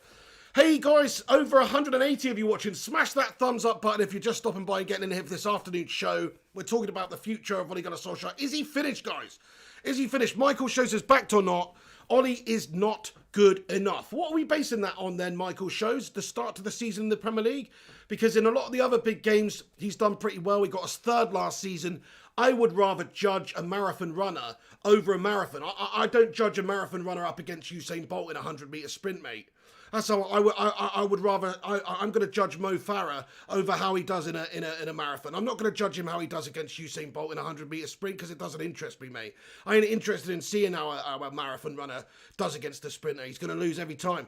A: Hey guys, over 180 of you watching. Smash that thumbs up button if you're just stopping by and getting in here for this afternoon's show. We're talking about the future of Ole Gunnar Solskjaer. Is he finished, guys? Is he finished? Michael shows us backed or not. Ollie is not good enough. What are we basing that on then, Michael shows? The start to the season in the Premier League? Because in a lot of the other big games, he's done pretty well. He got us 3rd last season. I would rather judge a marathon runner over a marathon. I don't judge a marathon runner up against Usain Bolt in a 100-metre sprint, mate. That's how I would rather. I'm going to judge Mo Farah over how he does in a marathon. I'm not going to judge him how he does against Usain Bolt in a 100-metre sprint because it doesn't interest me, mate. I ain't interested in seeing how a marathon runner does against a sprinter. He's going to lose every time.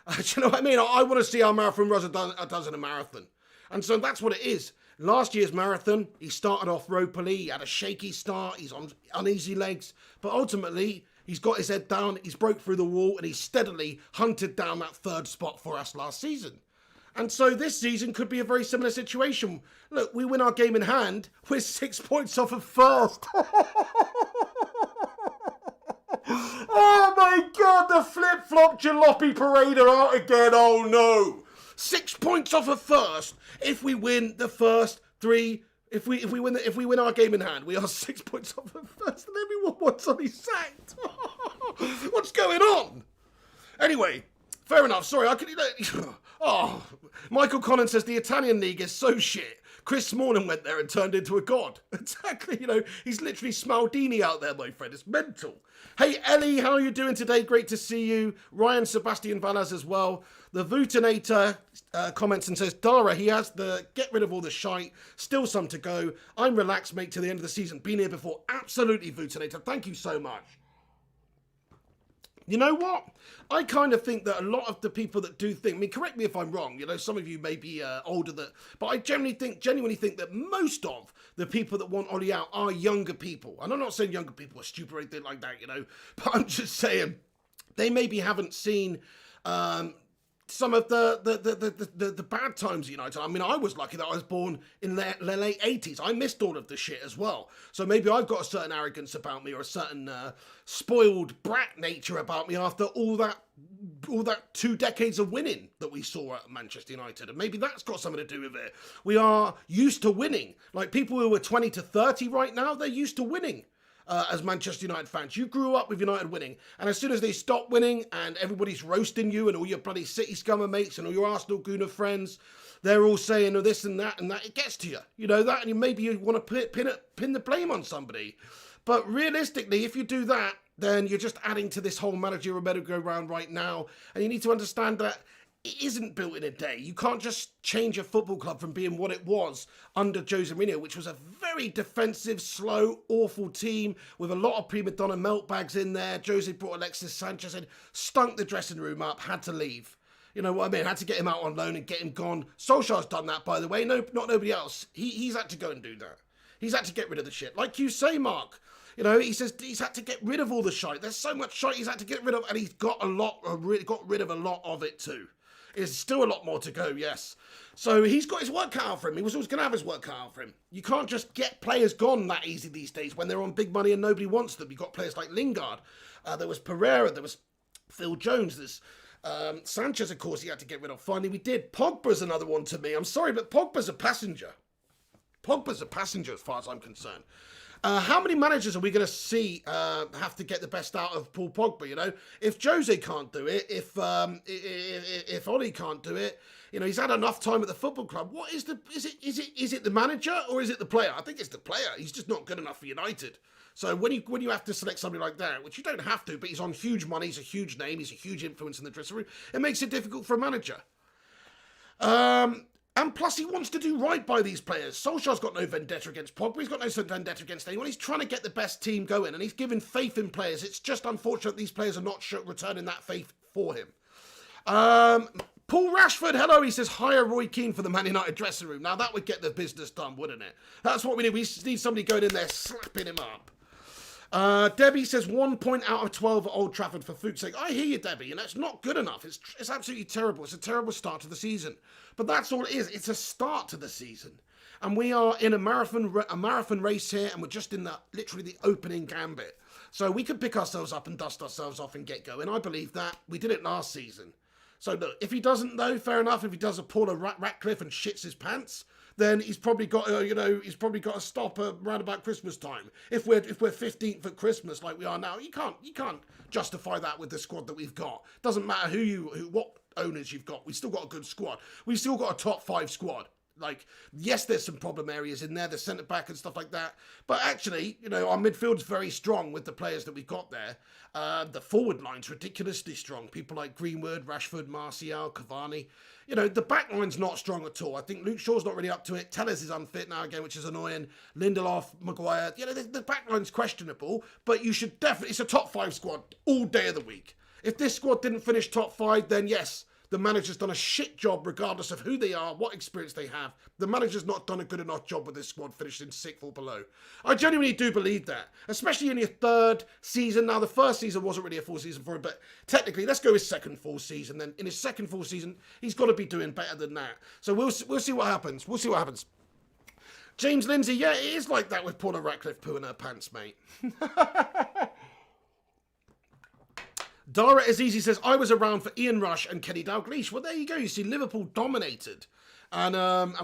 A: Do you know what I mean? I want to see how a marathon runner does in a marathon, and so that's what it is. Last year's marathon, he started off ropily. He had a shaky start. He's on uneasy legs, but ultimately, he's got his head down, he's broke through the wall, and he's steadily hunted down that 3rd spot for us last season. And so this season could be a very similar situation. Look, we win our game in hand, we're 6 points off of 1st. Oh my God, the flip-flop jalopy parade are out again, oh no. 6 points off of 1st if we win the first 3. If we win our game in hand, we are 6 points off of 1st, and everyone wants Ollie sacked. What's going on? Anyway, fair enough. Sorry, I could. Oh, Michael Collins says the Italian league is so shit. Chris Smalling went there and turned into a god. Exactly. He's literally Smaldini out there, my friend. It's mental. Hey, Ellie, how are you doing today? Great to see you. Ryan Sebastian Vallas as well. The Vutinator comments and says, Dara, he has the get rid of all the shite. Still some to go. I'm relaxed, mate, to the end of the season. Been here before. Absolutely, Vutinator. Thank you so much. You know what? I kind of think that a lot of the people that do think, I mean, correct me if I'm wrong, some of you may be older, but I genuinely think that most of the people that want Ollie out are younger people. And I'm not saying younger people are stupid or anything like that, but I'm just saying they maybe haven't seen some of the bad times at United. I mean, I was lucky that I was born in the late 80s. I missed all of the shit as well. So maybe I've got a certain arrogance about me or a certain spoiled brat nature about me after all that 2 decades of winning that we saw at Manchester United. And maybe that's got something to do with it. We are used to winning. Like people who are 20 to 30 right now, they're used to winning. As Manchester United fans, you grew up with United winning, and as soon as they stop winning and everybody's roasting you and all your bloody City scummer mates and all your Arsenal Gooner friends, they're all saying this and that, it gets to you. You know that, and maybe you want to pin the blame on somebody. But realistically, if you do that, then you're just adding to this whole managerial merry-go-round right now, and you need to understand that it isn't built in a day. You can't just change a football club from being what it was under Jose Mourinho, which was a very defensive, slow, awful team with a lot of prima donna meltbags in there. Jose brought Alexis Sanchez in, stunk the dressing room up, had to leave. You know what I mean? Had to get him out on loan and get him gone. Solskjaer's done that, by the way. No, not nobody else. He's had to go and do that. He's had to get rid of the shit. Like you say, Mark. You know, he says he's had to get rid of all the shite. There's so much shite he's had to get rid of, and he's got rid of a lot of it too. There's still a lot more to go, yes. So he's got his work cut out for him. He was always going to have his work cut out for him. You can't just get players gone that easy these days when they're on big money and nobody wants them. You've got players like Lingard. There was Pereira. There was Phil Jones. There's Sanchez, of course, he had to get rid of. Finally, we did. Pogba's another one to me. I'm sorry, but Pogba's a passenger. Pogba's a passenger as far as I'm concerned. How many managers are we going to see have to get the best out of Paul Pogba? You know, if Jose can't do it, if Oli can't do it, you know, he's had enough time at the football club. What is it the manager or is it the player? I think it's the player. He's just not good enough for United. So when you have to select somebody like that, which you don't have to, but he's on huge money, he's a huge name, he's a huge influence in the dressing room, it makes it difficult for a manager. And plus, he wants to do right by these players. Solskjaer's got no vendetta against Pogba. He's got no vendetta against anyone. He's trying to get the best team going, and he's given faith in players. It's just unfortunate these players are not returning that faith for him. Paul Rashford, hello. He says, hire Roy Keane for the Man United dressing room. Now, that would get the business done, wouldn't it? That's what we need. We need somebody going in there slapping him up. Debbie says 1 point out of 12 at Old Trafford for fuck's sake. I hear you, Debbie, and that's not good enough. It's absolutely terrible. It's a terrible start to the season. But that's all it is. It's a start to the season. And we are in a marathon race here, and we're just in literally the opening gambit. So we could pick ourselves up and dust ourselves off and get going. I believe that. We did it last season. So look, if he doesn't, though, fair enough. If he does a Paula Ratcliffe and shits his pants, then he's probably got to stop around about Christmas time. If we're 15th at Christmas like we are now, you can't justify that with the squad that we've got. Doesn't matter what owners you've got. We've still got a good squad. We've still got a top 5 squad. Like, yes, there's some problem areas in there, the centre back and stuff like that. But actually, you know, our midfield's very strong with the players that we've got there. The forward line's ridiculously strong. People like Greenwood, Rashford, Martial, Cavani. You know, the back line's not strong at all. I think Luke Shaw's not really up to it. Tellez is unfit now again, which is annoying. Lindelof, Maguire. You know, the back line's questionable, but you should definitely, it's a top 5 squad all day of the week. If this squad didn't finish top 5, then yes, the manager's done a shit job regardless of who they are, what experience they have. The manager's not done a good enough job with this squad finishing 6th or below. I genuinely do believe that, especially in your 3rd season. Now, the first season wasn't really a full season for him, but technically, let's go his 2nd full season. Then in his 2nd full season, he's got to be doing better than that. So we'll see what happens. We'll see what happens. James Lindsay, yeah, it is like that with Paula Ratcliffe pooing her pants, mate. Dara Azizi says, I was around for Ian Rush and Kenny Dalglish. Well, there you go. You see, Liverpool dominated. And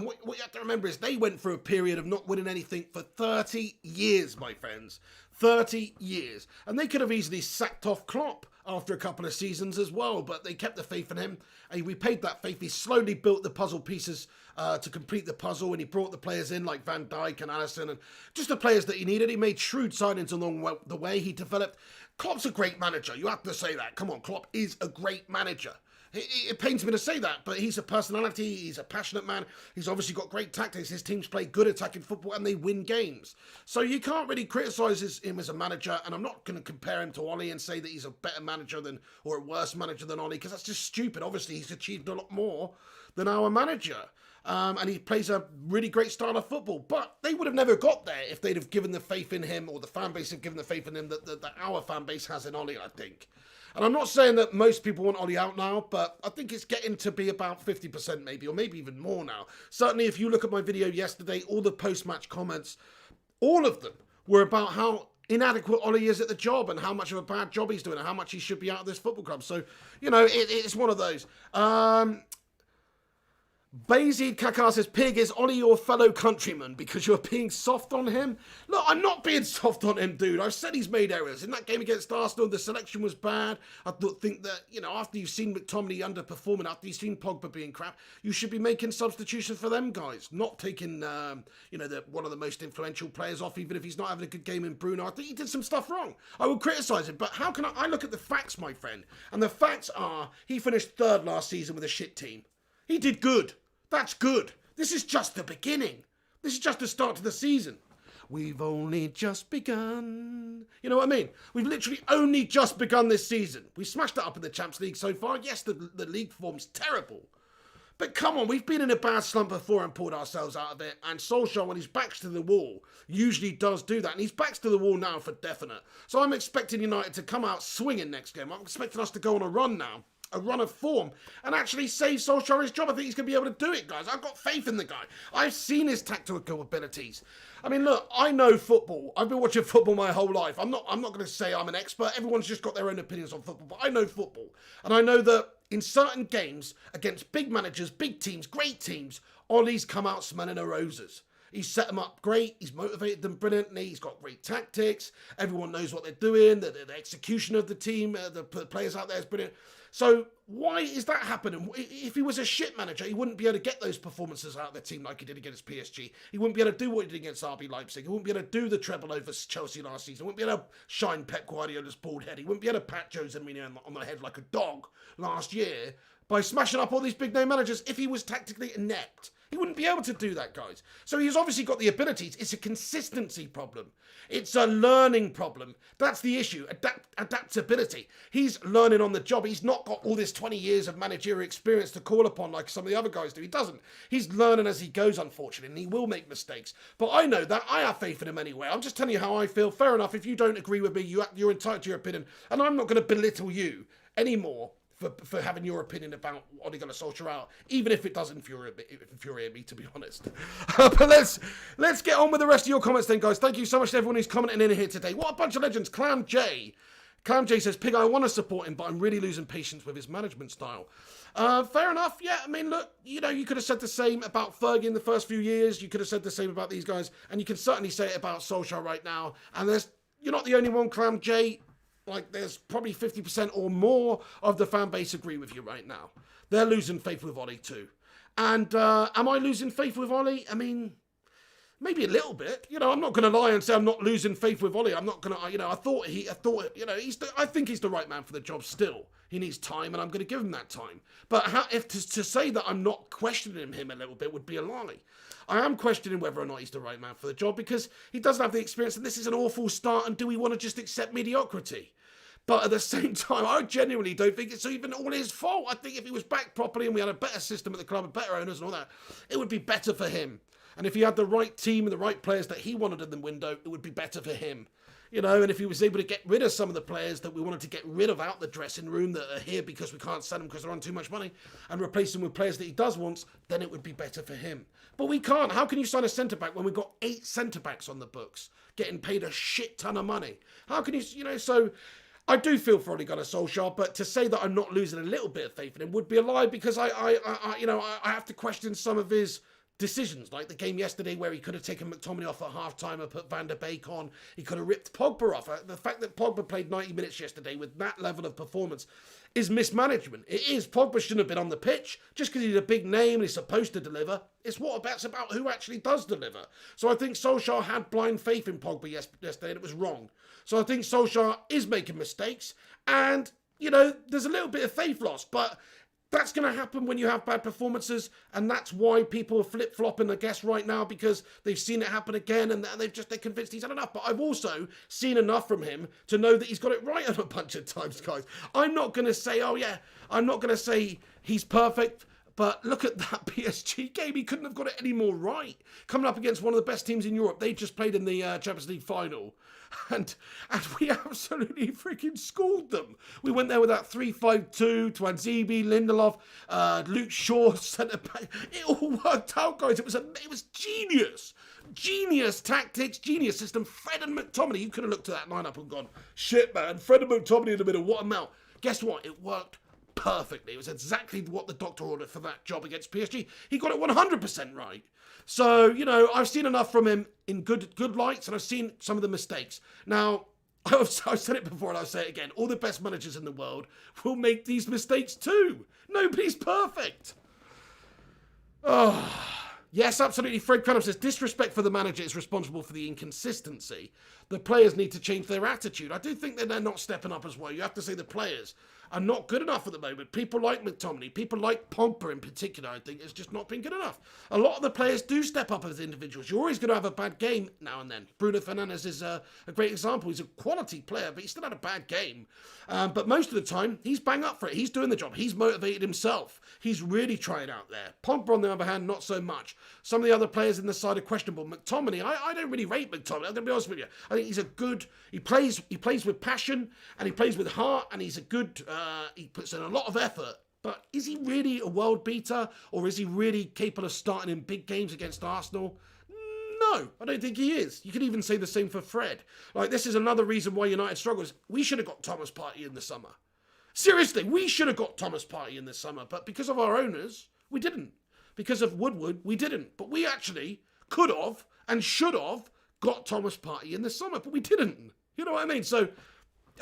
A: what you have to remember is they went through a period of not winning anything for 30 years, my friends. 30 years. And they could have easily sacked off Klopp after a couple of seasons as well, but they kept the faith in him. And we paid that faith. He slowly built the puzzle pieces to complete the puzzle, and he brought the players in like Van Dijk and Alisson and just the players that he needed. He made shrewd signings along the way. He developed. Klopp's a great manager. You have to say that. Come on, Klopp is a great manager. It pains me to say that, but he's a personality. He's a passionate man. He's obviously got great tactics. His teams play good attacking football and they win games. So you can't really criticise him as a manager, and I'm not going to compare him to Ollie and say that he's a better manager or a worse manager than Ollie, because that's just stupid. Obviously, he's achieved a lot more than our manager. And he plays a really great style of football. But they would have never got there if they'd have given the faith in him, or the fan base have given the faith in him that our fan base has in Ollie, I think. And I'm not saying that most people want Ollie out now, but I think it's getting to be about 50% maybe, or maybe even more now. Certainly, if you look at my video yesterday, all the post-match comments, all of them were about how inadequate Ollie is at the job and how much of a bad job he's doing and how much he should be out of this football club. So, you know, it's one of those. Bayzid Kakar says, Pig, is Ollie your fellow countryman because you're being soft on him? Look, I'm not being soft on him, dude. I've said he's made errors. In that game against Arsenal, the selection was bad. I think that, you know, after you've seen McTominay underperforming, after you've seen Pogba being crap, you should be making substitutions for them guys, not taking, you know, one of the most influential players off, even if he's not having a good game in Bruno. I think he did some stuff wrong. I will criticise him, but how can I look at the facts, my friend, and the facts are he finished third last season with a shit team. He did good. That's good. This is just the beginning. This is just the start to the season. We've only just begun. You know what I mean? We've literally only just begun this season. We smashed it up in the Champions League so far. Yes, the league form's terrible. But come on, we've been in a bad slump before and pulled ourselves out of it. And Solskjaer, when his back's to the wall, usually does do that. And his back's to the wall now for definite. So I'm expecting United to come out swinging next game. I'm expecting us to go on a run now. A run of form, and actually save Solskjaer his job. I think he's going to be able to do it, guys. I've got faith in the guy. I've seen his tactical abilities. I mean, look, I know football. I've been watching football my whole life. I'm not going to say I'm an expert. Everyone's just got their own opinions on football, but I know football. And I know that in certain games, against big managers, big teams, great teams, Ollie's come out smelling of roses. He's set them up great. He's motivated them brilliantly. He's got great tactics. Everyone knows what they're doing. The execution of the team, the players out there is brilliant. So why is that happening? If he was a shit manager, he wouldn't be able to get those performances out of the team like he did against PSG. He wouldn't be able to do what he did against RB Leipzig. He wouldn't be able to do the treble over Chelsea last season. He wouldn't be able to shine Pep Guardiola's bald head. He wouldn't be able to pat Jose Mourinho on the head like a dog last year by smashing up all these big name managers if he was tactically inept. He wouldn't be able to do that, guys. So he's obviously got the abilities. It's a consistency problem. It's a learning problem. That's the issue. Adaptability. He's learning on the job. He's not got all this 20 years of managerial experience to call upon like some of the other guys do. He doesn't. He's learning as he goes, unfortunately, and he will make mistakes. But I know that. I have faith in him anyway. I'm just telling you how I feel. Fair enough. If you don't agree with me, you're entitled to your opinion. And I'm not going to belittle you anymore for having your opinion about Ole Gunnar Solskjaer out, even if it does infuriate me, to be honest. But let's get on with the rest of your comments then, guys. Thank you so much to everyone who's commenting in here today. What a bunch of legends. Clam J says, Pig, I want to support him, but I'm really losing patience with his management style. Fair enough. Yeah, I mean, look, you know, you could have said the same about Fergie in the first few years. You could have said the same about these guys, and you can certainly say it about Solskjaer right now. And you're not the only one, Clam J. Like, there's probably 50% or more of the fan base agree with you right now. They're losing faith with Ollie too. And am I losing faith with Ollie? I mean, maybe a little bit. You know, I'm not going to lie and say I'm not losing faith with Ollie. I'm not going to, you know, I think he's the right man for the job still. He needs time, and I'm going to give him that time. But to say that I'm not questioning him a little bit would be a lie. I am questioning whether or not he's the right man for the job because he doesn't have the experience, and this is an awful start, and do we want to just accept mediocrity? But at the same time, I genuinely don't think it's even all his fault. I think if he was backed properly and we had a better system at the club and better owners and all that, it would be better for him. And if he had the right team and the right players that he wanted in the window, it would be better for him. You know, and if he was able to get rid of some of the players that we wanted to get rid of out the dressing room that are here because we can't sell them because they're on too much money and replace them with players that he does want, then it would be better for him. But we can't. How can you sign a centre-back when we've got 8 centre-backs on the books getting paid a shit ton of money? How can you know, so I do feel for Ole Gunnar Solskjaer, but to say that I'm not losing a little bit of faith in him would be a lie because I have to question some of his decisions, like the game yesterday where he could have taken McTominay off at half-time and put Van der Beek on. He could have ripped Pogba off. The fact that Pogba played 90 minutes yesterday with that level of performance is mismanagement. It is. Pogba shouldn't have been on the pitch just because he's a big name and he's supposed to deliver. It's about who actually does deliver. So I think Solskjaer had blind faith in Pogba yesterday and it was wrong. So I think Solskjaer is making mistakes and, you know, there's a little bit of faith loss, but that's going to happen when you have bad performances, and that's why people are flip-flopping, I guess, right now, because they've seen it happen again, and they're convinced he's had enough. But I've also seen enough from him to know that he's got it right a bunch of times, guys. I'm not going to say, I'm not going to say he's perfect, But look at that PSG game. He couldn't have got it any more right. Coming up against one of the best teams in Europe. They just played in the Champions League final. And we absolutely freaking schooled them. We went there with that 3-5-2, Twanzebe, Lindelof, Luke Shaw, centre back. It all worked out, guys. It was genius. Genius tactics, genius system. Fred and McTominay. You could have looked at that lineup and gone, shit, man. Fred and McTominay in the middle. What a mount. Guess what? It worked perfectly. It was exactly what the doctor ordered for that job against PSG. He got it 100% right. So, you know, I've seen enough from him in good lights, and I've seen some of the mistakes. Now, I've said it before and I'll say it again. All the best managers in the world will make these mistakes too. Nobody's perfect. Oh, yes, absolutely. Fred Cranham says, disrespect for the manager is responsible for the inconsistency. The players need to change their attitude. I do think that they're not stepping up as well. You have to say the players are not good enough at the moment. People like McTominay, people like Pogba in particular, I think, has just not been good enough. A lot of the players do step up as individuals. You're always going to have a bad game now and then. Bruno Fernandes is a great example. He's a quality player, but he still had a bad game. But most of the time, he's bang up for it. He's doing the job. He's motivated himself. He's really trying out there. Pogba, on the other hand, not so much. Some of the other players in the side are questionable. McTominay, I don't really rate McTominay. I'm going to be honest with you. I think he's a good... He plays with passion, and he plays with heart, and he's a good... he puts in a lot of effort. But is he really a world beater, or is he really capable of starting in big games against Arsenal? No, I don't think he is. You could even say the same for Fred. Like, this is another reason why United struggles. We should have got Thomas Partey in the summer. Seriously, we should have got Thomas Partey in this summer, but because of our owners, we didn't. Because of Woodward, we didn't. But we actually could have and should have got Thomas Partey in the summer, but we didn't. You know what I mean? So,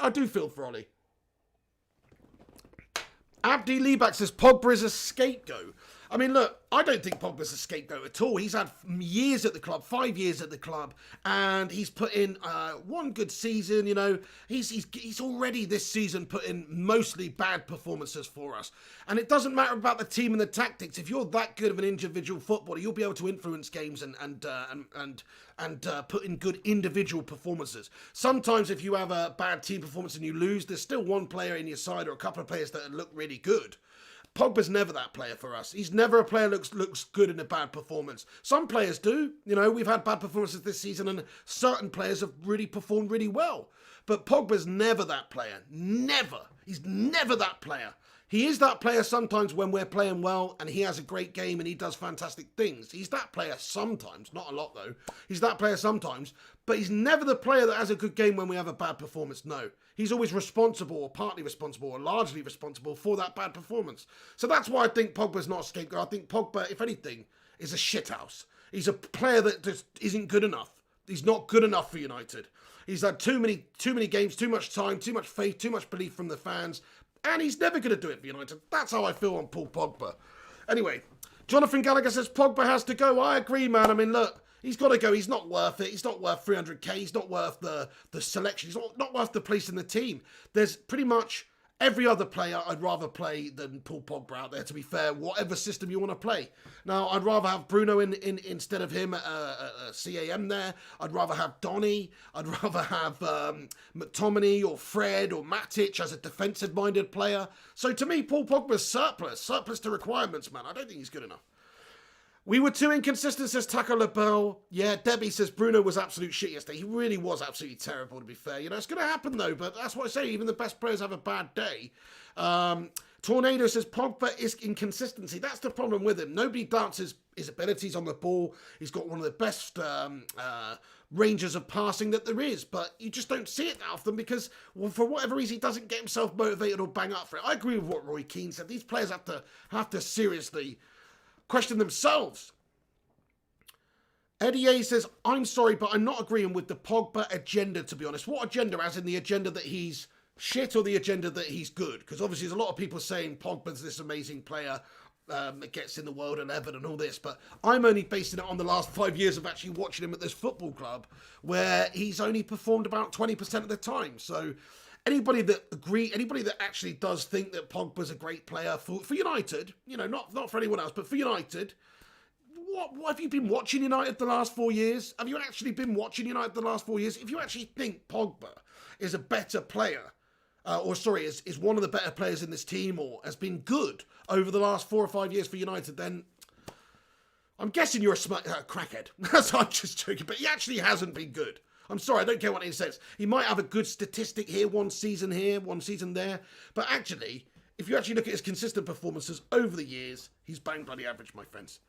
A: I do feel for Ollie. Abdi Liebach says Pogba is a scapegoat. I mean, look, I don't think Pogba's a scapegoat at all. He's had years at the club, 5 years at the club, and he's put in one good season. You know, he's already this season put in mostly bad performances for us. And it doesn't matter about the team and the tactics. If you're that good of an individual footballer, you'll be able to influence games and put in good individual performances. Sometimes if you have a bad team performance and you lose, there's still one player in your side or a couple of players that look really good. Pogba's never that player for us. He's never a player that looks good in a bad performance. Some players do. You know, we've had bad performances this season and certain players have really performed really well. But Pogba's never that player. Never. He's never that player. He is that player sometimes when we're playing well and he has a great game and he does fantastic things. He's that player sometimes. Not a lot, though. He's that player sometimes. But he's never the player that has a good game when we have a bad performance. No. He's always responsible or partly responsible or largely responsible for that bad performance. So that's why I think Pogba's not a scapegoat. I think Pogba, if anything, is a shithouse. He's a player that just isn't good enough. He's not good enough for United. He's had too many games, too much time, too much faith, too much belief from the fans. And he's never going to do it for United. That's how I feel on Paul Pogba. Anyway, Jonathan Gallagher says Pogba has to go. I agree, man. I mean, look, he's got to go. He's not worth it. He's not worth 300k. He's not worth the selection. He's not worth the place in the team. There's pretty much every other player I'd rather play than Paul Pogba out there, to be fair, whatever system you want to play. Now, I'd rather have Bruno in instead of him, CAM there. I'd rather have Donny. I'd rather have McTominay or Fred or Matic as a defensive-minded player. So to me, Paul Pogba's surplus to requirements, man. I don't think he's good enough. We were too inconsistent, says Taco LaBelle. Yeah, Debbie says Bruno was absolute shit yesterday. He really was absolutely terrible, to be fair. You know, it's going to happen, though, but that's what I say. Even the best players have a bad day. Tornado says Pogba is inconsistency. That's the problem with him. Nobody doubts his abilities on the ball. He's got one of the best ranges of passing that there is, but you just don't see it that often because, well, for whatever reason, he doesn't get himself motivated or bang up for it. I agree with what Roy Keane said. These players have to seriously question themselves. Eddie A says, I'm sorry, but I'm not agreeing with the Pogba agenda, to be honest. What agenda? As in the agenda that he's shit or the agenda that he's good? Because obviously there's a lot of people saying Pogba's this amazing player that gets in the world 11 and all this, but I'm only basing it on the last 5 years of actually watching him at this football club where he's only performed about 20% of the time. So anybody that actually does think that Pogba's a great player for United, you know, not for anyone else, but for United, what have you been watching United the last 4 years? Have you actually been watching United the last 4 years? If you actually think Pogba is a better player is one of the better players in this team or has been good over the last 4 or 5 years for United, then I'm guessing you're a crackhead. So I'm just joking, but he actually hasn't been good. I'm sorry, I don't care what he says. He might have a good statistic here, one season there, but actually, if you actually look at his consistent performances over the years, he's bang bloody average, my friends.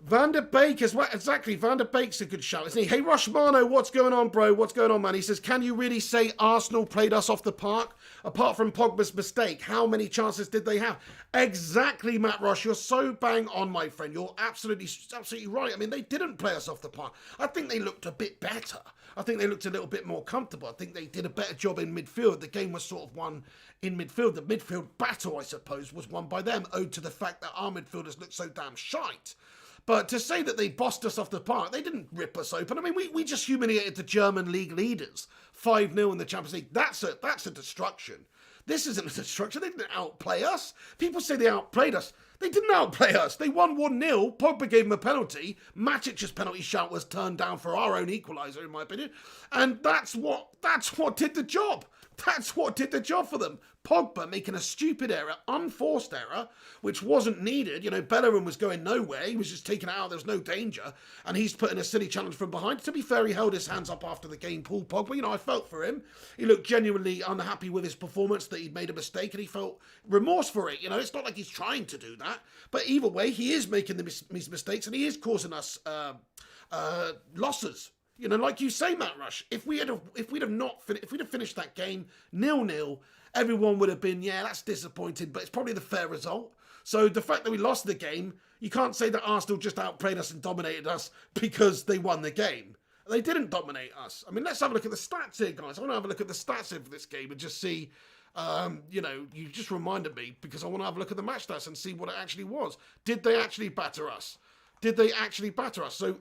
A: Van der Beek as well. Exactly. Van der Beek's a good shout, isn't he? Hey, Roshmano, what's going on, bro? What's going on, man? He says, can you really say Arsenal played us off the park? Apart from Pogba's mistake, how many chances did they have? Exactly, Matt Rosh. You're so bang on, my friend. You're absolutely right. I mean, they didn't play us off the park. I think they looked a bit better. I think they looked a little bit more comfortable. I think they did a better job in midfield. The game was sort of won in midfield. The midfield battle, I suppose, was won by them, owed to the fact that our midfielders looked so damn shite. But to say that they bossed us off the park, they didn't rip us open. I mean, we just humiliated the German league leaders. 5-0 in the Champions League. That's a destruction. This isn't a destruction. They didn't outplay us. People say they outplayed us. They didn't outplay us. They won 1-0. Pogba gave them a penalty. Matic's penalty shout was turned down for our own equaliser, in my opinion. And that's what did the job. That's what did the job for them. Pogba making a stupid error, unforced error, which wasn't needed. You know, Bellerin was going nowhere. He was just taken out. There was no danger. And he's put in a silly challenge from behind. To be fair, he held his hands up after the game, Paul Pogba. You know, I felt for him. He looked genuinely unhappy with his performance, that he'd made a mistake, and he felt remorse for it. You know, it's not like he's trying to do that. But either way, he is making these mistakes, and he is causing us losses. You know, like you say, Matt Rush, if we'd have finished that game 0-0, everyone would have been, yeah, that's disappointing, but it's probably the fair result. So the fact that we lost the game, you can't say that Arsenal just outplayed us and dominated us because they won the game. They didn't dominate us. I mean, let's have a look at the stats here, guys. I want to have a look at the stats here for this game and just see, you know, you just reminded me, because I want to have a look at the match stats and see what it actually was. Did they actually batter us? Did they actually batter us? So,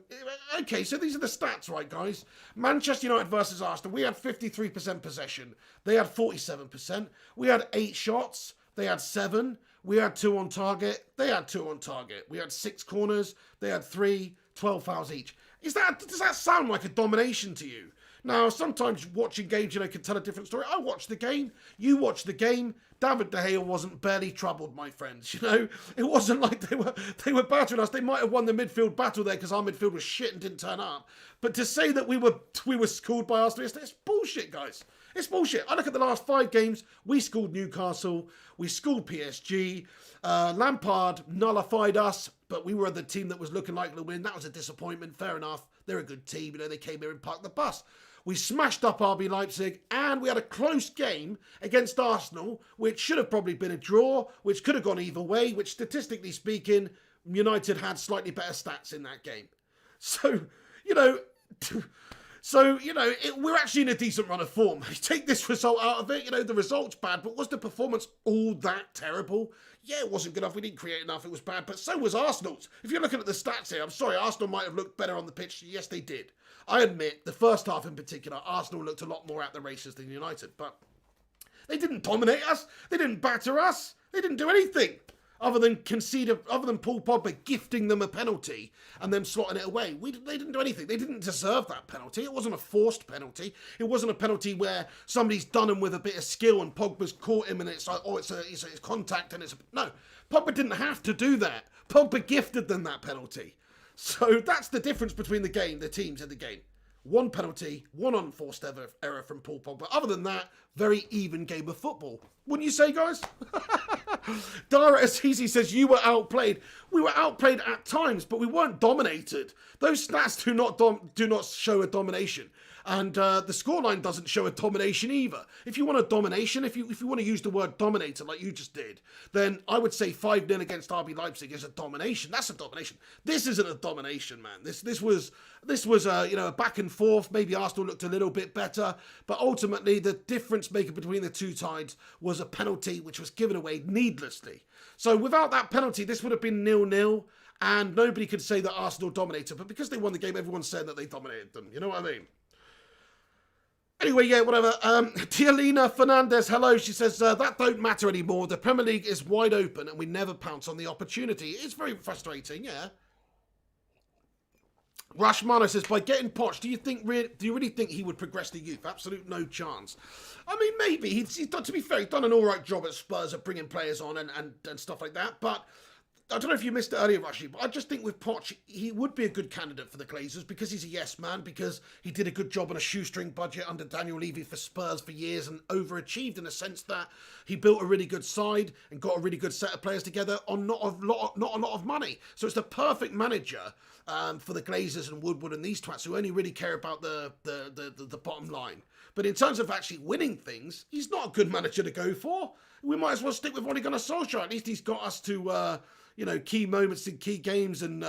A: okay, so these are the stats, right, guys? Manchester United versus Arsenal. We had 53% possession. They had 47%. We had 8 shots. They had 7. We had 2 on target. They had 2 on target. We had 6 corners. They had 3, 12 fouls each. Does that sound like a domination to you? Now, sometimes watching games, you know, can tell a different story. I watched the game. You watched the game. David De Gea wasn't barely troubled, my friends. You know, it wasn't like they were battering us. They might have won the midfield battle there because our midfield was shit and didn't turn up. But to say that we were schooled by Arsenal, it's bullshit, guys. It's bullshit. I look at the last 5 games. We schooled Newcastle. We schooled PSG. Lampard nullified us, but we were the team that was looking like to win. That was a disappointment. Fair enough. They're a good team. You know, they came here and parked the bus. We smashed up RB Leipzig, and we had a close game against Arsenal, which should have probably been a draw, which could have gone either way, which statistically speaking, United had slightly better stats in that game. So, you know, we're actually in a decent run of form. Take this result out of it, you know, the result's bad, but was the performance all that terrible? Yeah, it wasn't good enough. We didn't create enough. It was bad, but so was Arsenal's. If you're looking at the stats here, I'm sorry, Arsenal might have looked better on the pitch. Yes, they did. I admit, the first half in particular, Arsenal looked a lot more at the races than United, but they didn't dominate us. They didn't batter us. They didn't do anything other than Paul Pogba gifting them a penalty and them slotting it away. They didn't do anything. They didn't deserve that penalty. It wasn't a forced penalty. It wasn't a penalty where somebody's done him with a bit of skill and Pogba's caught him and it's like, oh, it's contact and no. Pogba didn't have to do that. Pogba gifted them that penalty. So that's the difference between the teams in the game. 1 penalty, 1 unforced error from Paul Pogba. Other than that, very even game of football. Wouldn't you say, guys? Dara Assisi says, you were outplayed. We were outplayed at times, but we weren't dominated. Those stats do not show a domination. And the scoreline doesn't show a domination either. If you want a domination, if you want to use the word dominator like you just did, then I would say 5-0 against RB Leipzig is a domination. That's a domination. This isn't a domination, man. This was a back and forth. Maybe Arsenal looked a little bit better, but ultimately the difference maker between the two sides was a penalty which was given away needlessly. So without that penalty, this would have been 0-0. And nobody could say that Arsenal dominated, but because they won the game, everyone's saying that they dominated them. You know what I mean? Anyway, yeah, whatever. Tialina Fernandez, hello. She says, that don't matter anymore. The Premier League is wide open and we never pounce on the opportunity. It's very frustrating, yeah. Rashmano says, by getting Poch, do you really think he would progress the youth? Absolute no chance. I mean, maybe. He's done, to be fair, he's done an all right job at Spurs at bringing players on and stuff like that. But I don't know if you missed it earlier, Rushy, but I just think with Poch, he would be a good candidate for the Glazers because he's a yes man, because he did a good job on a shoestring budget under Daniel Levy for Spurs for years and overachieved in the sense that he built a really good side and got a really good set of players together on not a lot of money. So it's the perfect manager for the Glazers and Woodward and these twats who only really care about the bottom line. But in terms of actually winning things, he's not a good manager to go for. We might as well stick with Ole Gunnar Solskjaer. At least he's got us to key moments in key games and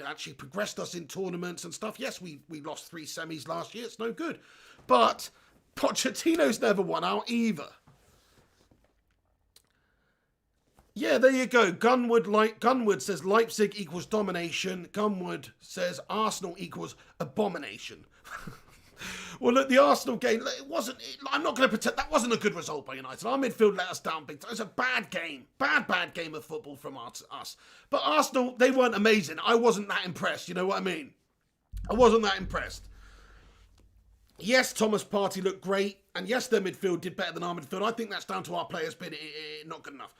A: actually progressed us in tournaments and stuff. Yes, we lost 3 semis last year. It's no good. But Pochettino's never won out either. Yeah, there you go. Gunwood says Leipzig equals domination. Gunwood says Arsenal equals abomination. Well, look, the Arsenal game, I'm not going to pretend, that wasn't a good result by United. Our midfield let us down big time. It was a bad game. Bad game of football from us. But Arsenal, they weren't amazing. I wasn't that impressed, you know what I mean? I wasn't that impressed. Yes, Thomas Partey looked great. And yes, their midfield did better than our midfield. I think that's down to our players being not good enough.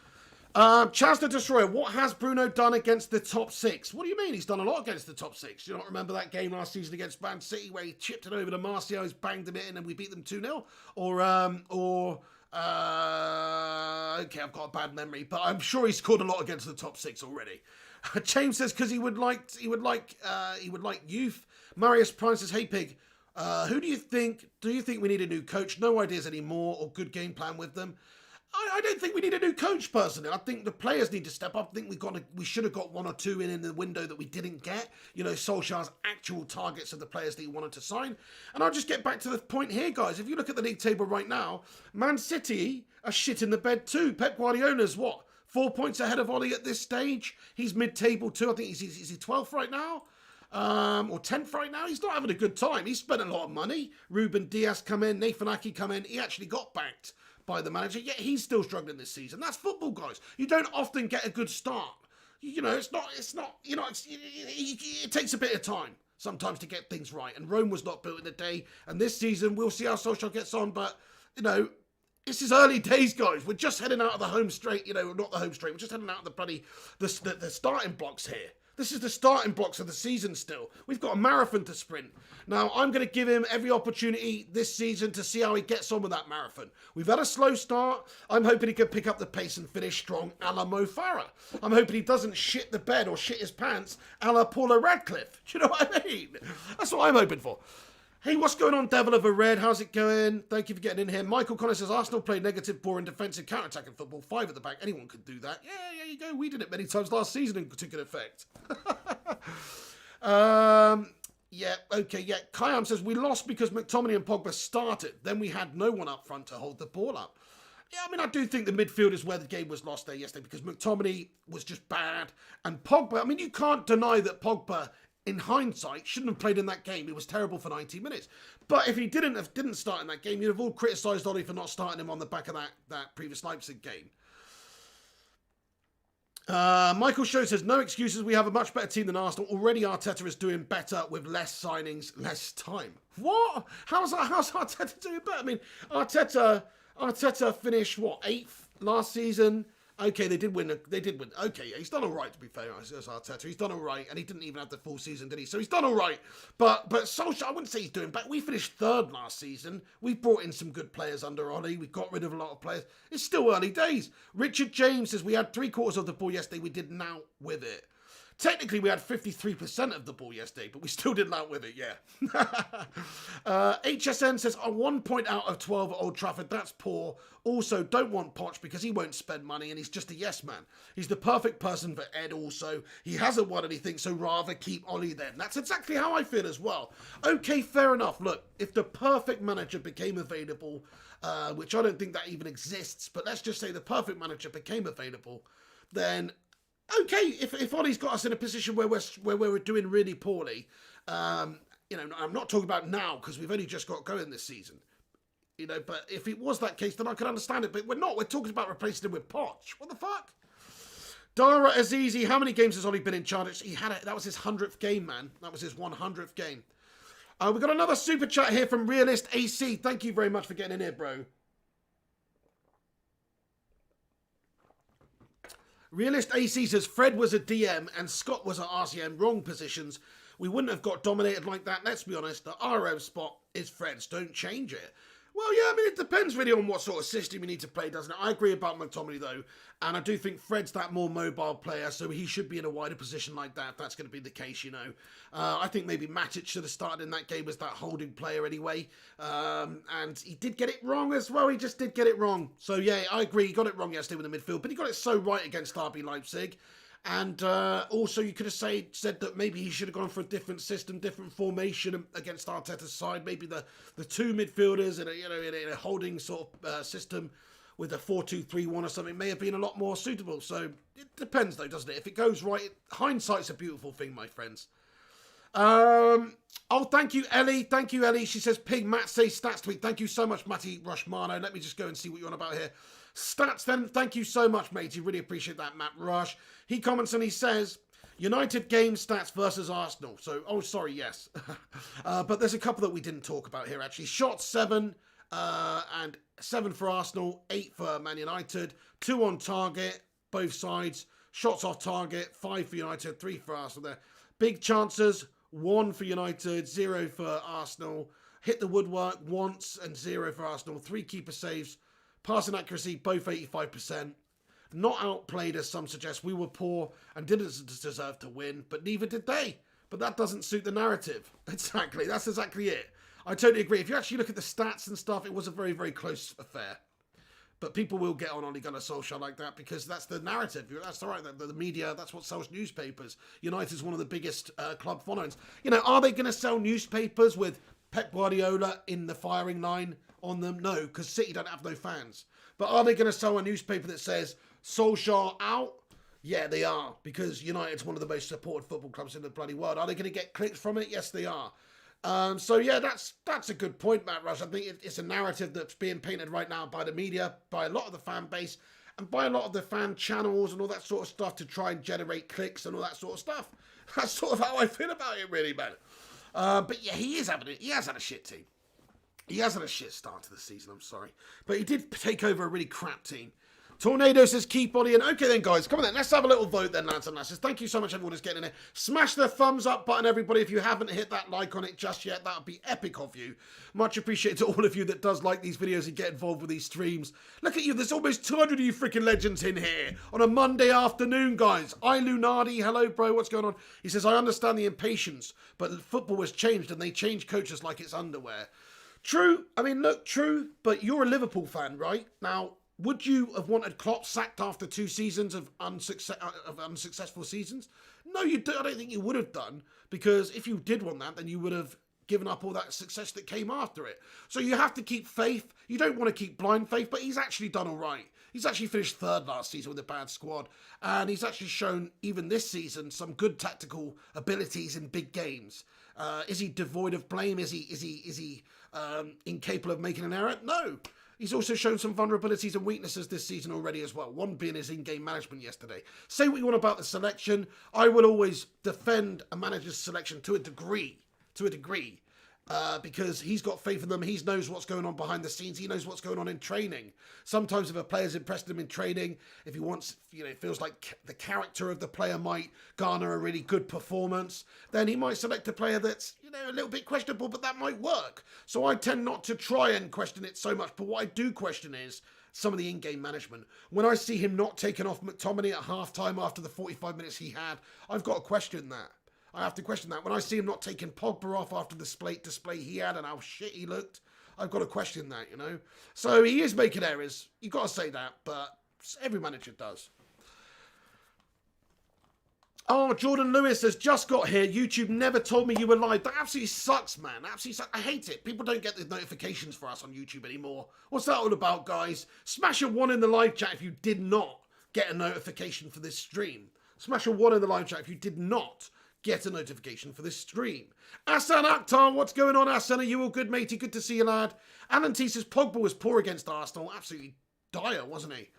A: Chaz the Destroyer, what has Bruno done against the top 6? What do you mean? He's done a lot against the top 6. Do you not remember that game last season against Man City where he chipped it over to Martial's, banged him in and we beat them 2-0? Okay, I've got a bad memory, but I'm sure he scored a lot against the top 6 already. James says because he would like youth. Marius Prime says, hey Pig, who do you think we need a new coach? No ideas anymore or good game plan with them? I don't think we need a new coach, personally. I think the players need to step up. I think we should have got 1 or 2 in the window that we didn't get. You know, Solskjaer's actual targets of the players that he wanted to sign. And I'll just get back to the point here, guys. If you look at the league table right now, Man City are shit in the bed too. Pep Guardiola's what? 4 points ahead of Ollie at this stage. He's mid-table too. I think is he 12th right now? Or 10th right now. He's not having a good time. He spent a lot of money. Ruben Diaz come in. Nathan Ake come in. He actually got backed by the manager, yet he's still struggling this season. That's football, guys. You don't often get a good start. You know, it takes a bit of time sometimes to get things right. And Rome was not built in a day. And this season, we'll see how Solskjaer gets on. But, you know, this is early days, guys. We're just heading out of the home straight. You know, not the home straight. We're just heading out of the starting blocks here. This is the starting blocks of the season still. We've got a marathon to sprint. Now, I'm going to give him every opportunity this season to see how he gets on with that marathon. We've had a slow start. I'm hoping he can pick up the pace and finish strong a la Mo Farah. I'm hoping he doesn't shit the bed or shit his pants a la Paula Radcliffe. Do you know what I mean? That's what I'm hoping for. Hey, what's going on, Devil of a Red? How's it going? Thank you for getting in here. Michael Connor says, Arsenal play negative, boring, defensive, counter-attacking football. 5 at the back. Anyone could do that. Yeah, you go. We did it many times last season and took an effect. Kayam says, we lost because McTominay and Pogba started. Then we had no one up front to hold the ball up. Yeah, I mean, I do think the midfield is where the game was lost there yesterday because McTominay was just bad. And Pogba, I mean, you can't deny that Pogba, in hindsight, shouldn't have played in that game. He was terrible for 90 minutes. But if he didn't start in that game, you'd have all criticised Ollie for not starting him on the back of that previous Leipzig game. Michael Show says, no excuses. We have a much better team than Arsenal. Already Arteta is doing better with less signings, less time. What? How's Arteta doing better? I mean, Arteta finished, 8th last season? Okay, they did win. Okay, yeah, he's done all right, to be fair. As Arteta, he's done all right, and he didn't even have the full season, did he? So he's done all right. But Solskjaer, I wouldn't say he's doing bad. We finished 3rd last season. We brought in some good players under Ollie. We got rid of a lot of players. It's still early days. Richard James says, we had 3/4 of the ball yesterday. We did now with it. Technically, we had 53% of the ball yesterday, but we still did out with it, yeah. HSN says, 1 point out of 12 at Old Trafford. That's poor. Also, don't want Poch because he won't spend money and he's just a yes man. He's the perfect person for Ed also. He hasn't won anything, so rather keep Ollie then. That's exactly how I feel as well. Okay, fair enough. Look, if the perfect manager became available, which I don't think that even exists, but let's just say the perfect manager became available, then okay, if Ollie's got us in a position where we're doing really poorly, I'm not talking about now because we've only just got going this season, but if it was that case, then I could understand it. But we're not. We're talking about replacing him with Poch. What the fuck? Dara Azizi, how many games has Ollie been in charge? That was his 100th game, man. That was his 100th game. We've got another super chat here from Realist AC. Thank you very much for getting in here, bro. Realist AC says, Fred was a DM and Scott was at RCM. Wrong positions. We wouldn't have got dominated like that. Let's be honest, the RM spot is Fred's. Don't change it. Well, yeah, I mean, it depends really on what sort of system you need to play, doesn't it? I agree about McTominay, though, and I do think Fred's that more mobile player, so he should be in a wider position like that, if that's going to be the case, you know. I think maybe Matic should have started in that game as that holding player anyway, and he did get it wrong as well. He just did get it wrong. So, yeah, I agree. He got it wrong yesterday with the midfield, but he got it so right against RB Leipzig. And also, you could have said that maybe he should have gone for a different system, different formation against Arteta's side. Maybe the two midfielders in a holding sort of system with a 4-2-3-1 or something may have been a lot more suitable. So it depends, though, doesn't it? If it goes right, hindsight's a beautiful thing, my friends. Oh, thank you, Ellie. Thank you, Ellie. She says, Pig, Matt says stats tweet. Thank you so much, Matty Rushmano. Let me just go and see what you're on about here. Stats then, thank you so much, matey. Really appreciate that, Matt Rush. He comments and he says, United game stats versus Arsenal. So, oh, sorry, yes. But there's a couple that we didn't talk about here, actually. Shots 7, and 7 for Arsenal, 8 for Man United, 2 on target, both sides. Shots off target, 5 for United, 3 for Arsenal there. Big chances, 1 for United, 0 for Arsenal. Hit the woodwork once and 0 for Arsenal. 3 keeper saves. Passing accuracy, both 85%. Not outplayed, as some suggest. We were poor and didn't deserve to win, but neither did they. But that doesn't suit the narrative. Exactly. That's exactly it. I totally agree. If you actually look at the stats and stuff, it was a very, very close affair. But people will get on Ole Gunnar Solskjaer like that because that's the narrative. That's all right. The media, that's what sells newspapers. United's one of the biggest club followings. You know, are they going to sell newspapers with Pep Guardiola in the firing line on them? No, because City don't have no fans. But are they going to sell a newspaper that says Solskjaer out? Yeah, they are, because United's one of the most supported football clubs in the bloody world. Are they going to get clicks from it? Yes, they are. So yeah, that's a good point, Matt Rush. I think it's a narrative that's being painted right now by the media, by a lot of the fan base, and by a lot of the fan channels and all that sort of stuff to try and generate clicks and all that sort of stuff. That's sort of how I feel about it, really, man. But yeah, he has had a shit team. He has had a shit start to the season, I'm sorry. But he did take over a really crap team. Tornado says keep Ollie in. Okay then, guys, come on then. Let's have a little vote then, lads and lasses. Thank you so much, everyone who's getting in there. Smash the thumbs up button, everybody. If you haven't hit that like on it just yet, that would be epic of you. Much appreciated to all of you that does like these videos and get involved with these streams. Look at you. There's almost 200 of you freaking legends in here on a Monday afternoon, guys. I Lunardi. Hello, bro. What's going on? He says, I understand the impatience, but football has changed and they change coaches like it's underwear. True. I mean, look, true. But you're a Liverpool fan, right? Now, would you have wanted Klopp sacked after 2 seasons of unsuccessful seasons? No, I don't think you would have done, because if you did want that, then you would have given up all that success that came after it. So you have to keep faith. You don't want to keep blind faith, but he's actually done all right. He's actually finished 3rd last season with a bad squad, and he's actually shown, even this season, some good tactical abilities in big games. Is he devoid of blame? Is he incapable of making an error? No. He's also shown some vulnerabilities and weaknesses this season already as well. One being his in-game management yesterday. Say what you want about the selection. I will always defend a manager's selection to a degree. Because he's got faith in them. He knows what's going on behind the scenes. He knows what's going on in training. Sometimes if a player's impressed him in training, if he wants, it feels like the character of the player might garner a really good performance, then he might select a player that's, a little bit questionable, but that might work. So I tend not to try and question it so much. But what I do question is some of the in-game management. When I see him not taking off McTominay at half-time after the 45 minutes he had, I've got to question that. I have to question that. When I see him not taking Pogba off after the display he had and how shit he looked, I've got to question that, So he is making errors. You've got to say that, but every manager does. Oh, Jordan Lewis has just got here. YouTube never told me you were live. That absolutely sucks, man. Absolutely sucks. I hate it. People don't get the notifications for us on YouTube anymore. What's that all about, guys? Smash a 1 in the live chat if you did not get a notification for this stream. Smash a 1 in the live chat if you did not get a notification for this stream. Hassan Akhtar, what's going on, Hassan? Are you all good, matey? Good to see you, lad. Alan T says Pogba was poor against Arsenal. Absolutely dire, wasn't he?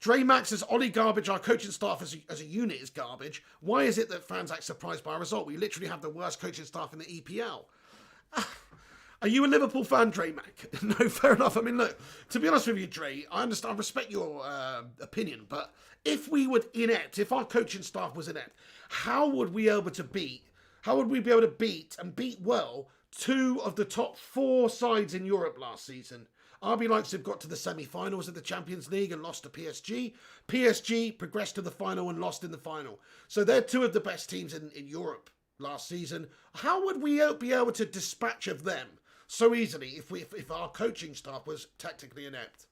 A: Dre Max says, Ollie garbage, our coaching staff as a unit is garbage. Why is it that fans act surprised by a result? We literally have the worst coaching staff in the EPL. Are you a Liverpool fan, Dre Mac? No, fair enough. I mean, look, to be honest with you, Dre, I understand, I respect your opinion, but if we were inept, if our coaching staff was inept, how would we be able to beat and beat well 2 of the top 4 sides in Europe last season? RB Leipzig got to the semi-finals of the Champions League and lost to PSG. PSG progressed to the final and lost in the final. So they're 2 of the best teams in Europe last season. How would we be able to dispatch of them so easily if our coaching staff was tactically inept?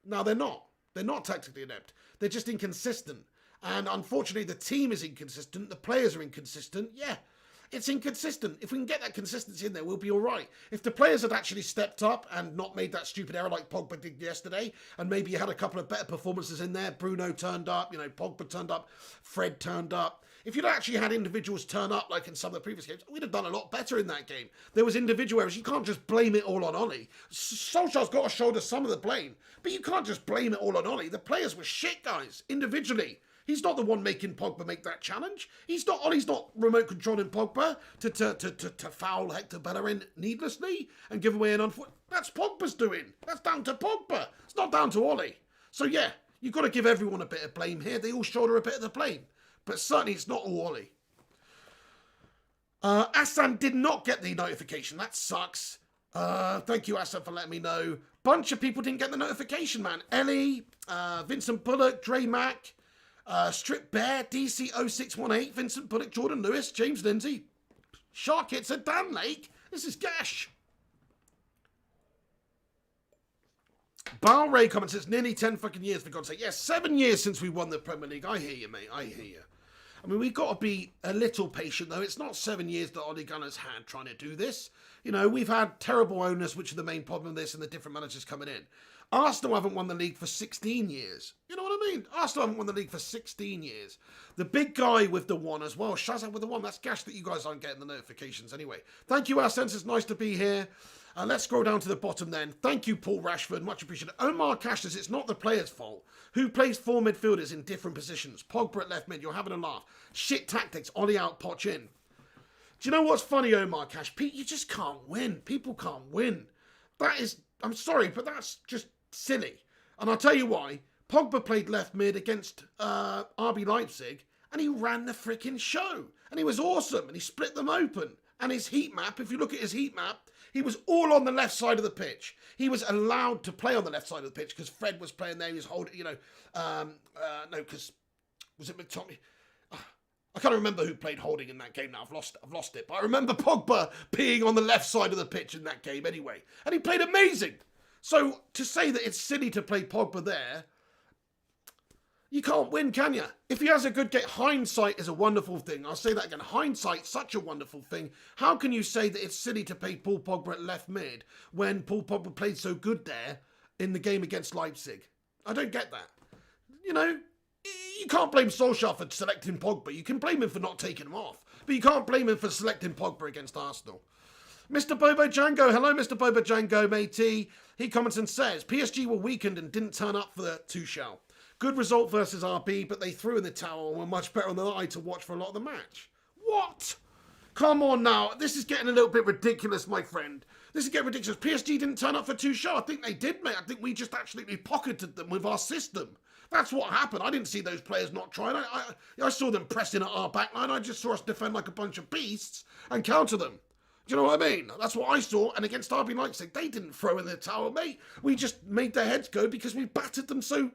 A: No, they're not. They're not tactically inept. They're just inconsistent. And unfortunately, the team is inconsistent. The players are inconsistent. Yeah. It's inconsistent. If we can get that consistency in there, we'll be all right. If the players had actually stepped up and not made that stupid error like Pogba did yesterday, and maybe you had a couple of better performances in there, Bruno turned up, Pogba turned up, Fred turned up. If you'd actually had individuals turn up like in some of the previous games, we'd have done a lot better in that game. There was individual errors. You can't just blame it all on Ollie. Solskjaer's got to shoulder some of the blame, but you can't just blame it all on Ollie. The players were shit, guys, individually. He's not the one making Pogba make that challenge. Ollie's not remote controlling Pogba to foul Hector Bellerin needlessly and give away an unfortunate. That's Pogba's doing. That's down to Pogba. It's not down to Ollie. So yeah, you've got to give everyone a bit of blame here. They all shoulder a bit of the blame. But certainly it's not all Ollie. Asan did not get the notification. That sucks. Thank you, Asan, for letting me know. Bunch of people didn't get the notification, man. Ellie, Vincent Bullock, Dre Mack, Strip Bear, DC0618, Vincent Bullock, Jordan Lewis, James Lindsay, Shark Hits, and Dan Lake. This is Gash. Ray comments, it's nearly 10 fucking years, for God's sake. Yes, 7 years since we won the Premier League. I hear you, mate. I hear you. I mean, we've got to be a little patient, though. It's not 7 years that Ole Gunnar's had trying to do this. We've had terrible owners, which are the main problem of this, and the different managers coming in. Arsenal haven't won the league for 16 years. You know what I mean? Arsenal haven't won the league for 16 years. The big guy with the 1 as well. Shazam with the 1. That's Gash that you guys aren't getting the notifications anyway. Thank you, Arsens. It's nice to be here. Let's scroll down to the bottom then. Thank you, Paul Rashford. Much appreciated. Omar Cash says it's not the player's fault. Who plays 4 midfielders in different positions? Pogba at left mid. You're having a laugh. Shit tactics. Ollie out, Poch in. Do you know what's funny, Omar Cash? Pete, you just can't win. People can't win. That is, I'm sorry, but that's just silly. And I'll tell you why. Pogba played left mid against RB Leipzig, and he ran the freaking show. And he was awesome, and he split them open. And his heat map, if you look at his heat map, he was all on the left side of the pitch. He was allowed to play on the left side of the pitch because Fred was playing there. He was holding, because was it McTominay? I can't remember who played holding in that game now. I've lost it. But I remember Pogba being on the left side of the pitch in that game anyway. And he played amazing. So to say that it's silly to play Pogba there, you can't win, can you? If he has a good game, hindsight is a wonderful thing. I'll say that again. Hindsight's such a wonderful thing. How can you say that it's silly to play Paul Pogba at left mid when Paul Pogba played so good there in the game against Leipzig? I don't get that. You can't blame Solskjaer for selecting Pogba. You can blame him for not taking him off. But you can't blame him for selecting Pogba against Arsenal. Mr. Bobo Django. Hello, Mr. Bobo Django, matey. He comments and says, PSG were weakened and didn't turn up for the Tuchel. Good result versus RB, but they threw in the towel and were much better on the eye to watch for a lot of the match. What? Come on now. This is getting a little bit ridiculous, my friend. This is getting ridiculous. PSG didn't turn up for Tuchel. I think they did, mate. I think we just absolutely pocketed them with our system. That's what happened. I didn't see those players not trying. I saw them pressing at our backline. I just saw us defend like a bunch of beasts and counter them. Do you know what I mean? That's what I saw. And against RB Leipzig, they didn't throw in the towel, mate. We just made their heads go because we battered them so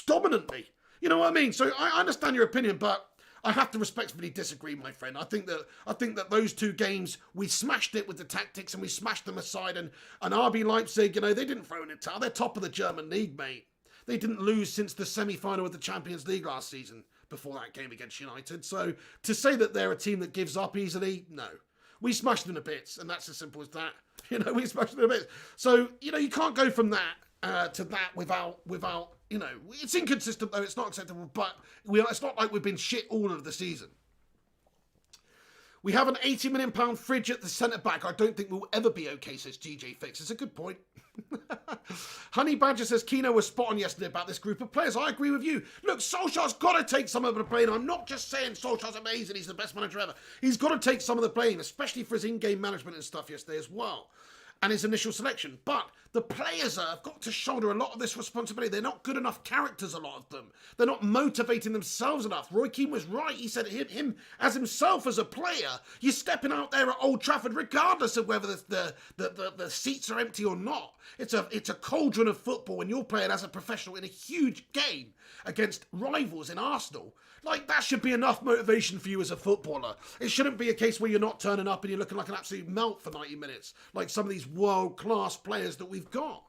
A: dominantly. You know what I mean? So I understand your opinion, but I have to respectfully disagree, my friend. I think that those 2 games, we smashed it with the tactics and we smashed them aside. And RB Leipzig, they didn't throw in the towel. They're top of the German league, mate. They didn't lose since the semi-final of the Champions League last season, before that game against United. So to say that they're a team that gives up easily, no. We smashed them to bits, and that's as simple as that. We smashed them to bits. So, you can't go from that to that without, it's inconsistent though, it's not acceptable, but it's not like we've been shit all of the season. We have an £80 million fridge at the centre-back. I don't think we'll ever be okay, says GJ Fix. It's a good point. Honey Badger says, Keno was spot on yesterday about this group of players. I agree with you. Look, Solskjaer's got to take some of the blame. I'm not just saying Solskjaer's amazing, he's the best manager ever. He's got to take some of the blame, especially for his in-game management and stuff yesterday as well, and his initial selection. But the players have got to shoulder a lot of this responsibility. They're not good enough characters, a lot of them. They're not motivating themselves enough. Roy Keane was right. He said him as himself as a player, you're stepping out there at Old Trafford regardless of whether the seats are empty or not. It's a cauldron of football when you're playing as a professional in a huge game against rivals in Arsenal. Like, that should be enough motivation for you as a footballer. It shouldn't be a case where you're not turning up and you're looking like an absolute melt for 90 minutes, like some of these world-class players that we've got.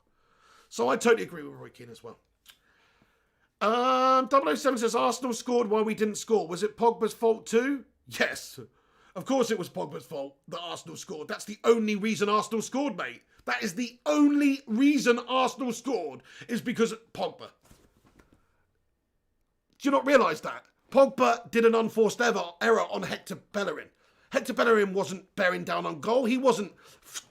A: So I totally agree with Roy Keane as well. 007 says, Arsenal scored while we didn't score. Was it Pogba's fault too? Yes. Of course it was Pogba's fault that Arsenal scored. That's the only reason Arsenal scored, mate. That is the only reason Arsenal scored, is because of Pogba. Do you not realise that? Pogba did an unforced error on Hector Bellerin. Hector Bellerin wasn't bearing down on goal. He wasn't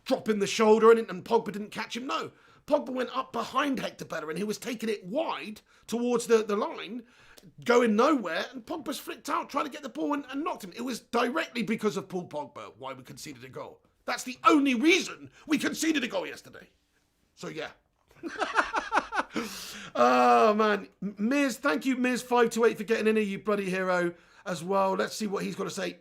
A: dropping the shoulder and Pogba didn't catch him. No. Pogba went up behind Hector Bellerin, who was taking it wide towards the line, going nowhere, and Pogba's flicked out, trying to get the ball and knocked him. It was directly because of Paul Pogba why we conceded a goal. That's the only reason we conceded a goal yesterday. So, yeah. Oh, man. Miz, thank you, Miz528, for getting in here, you bloody hero, as well. Let's see what he's got to say.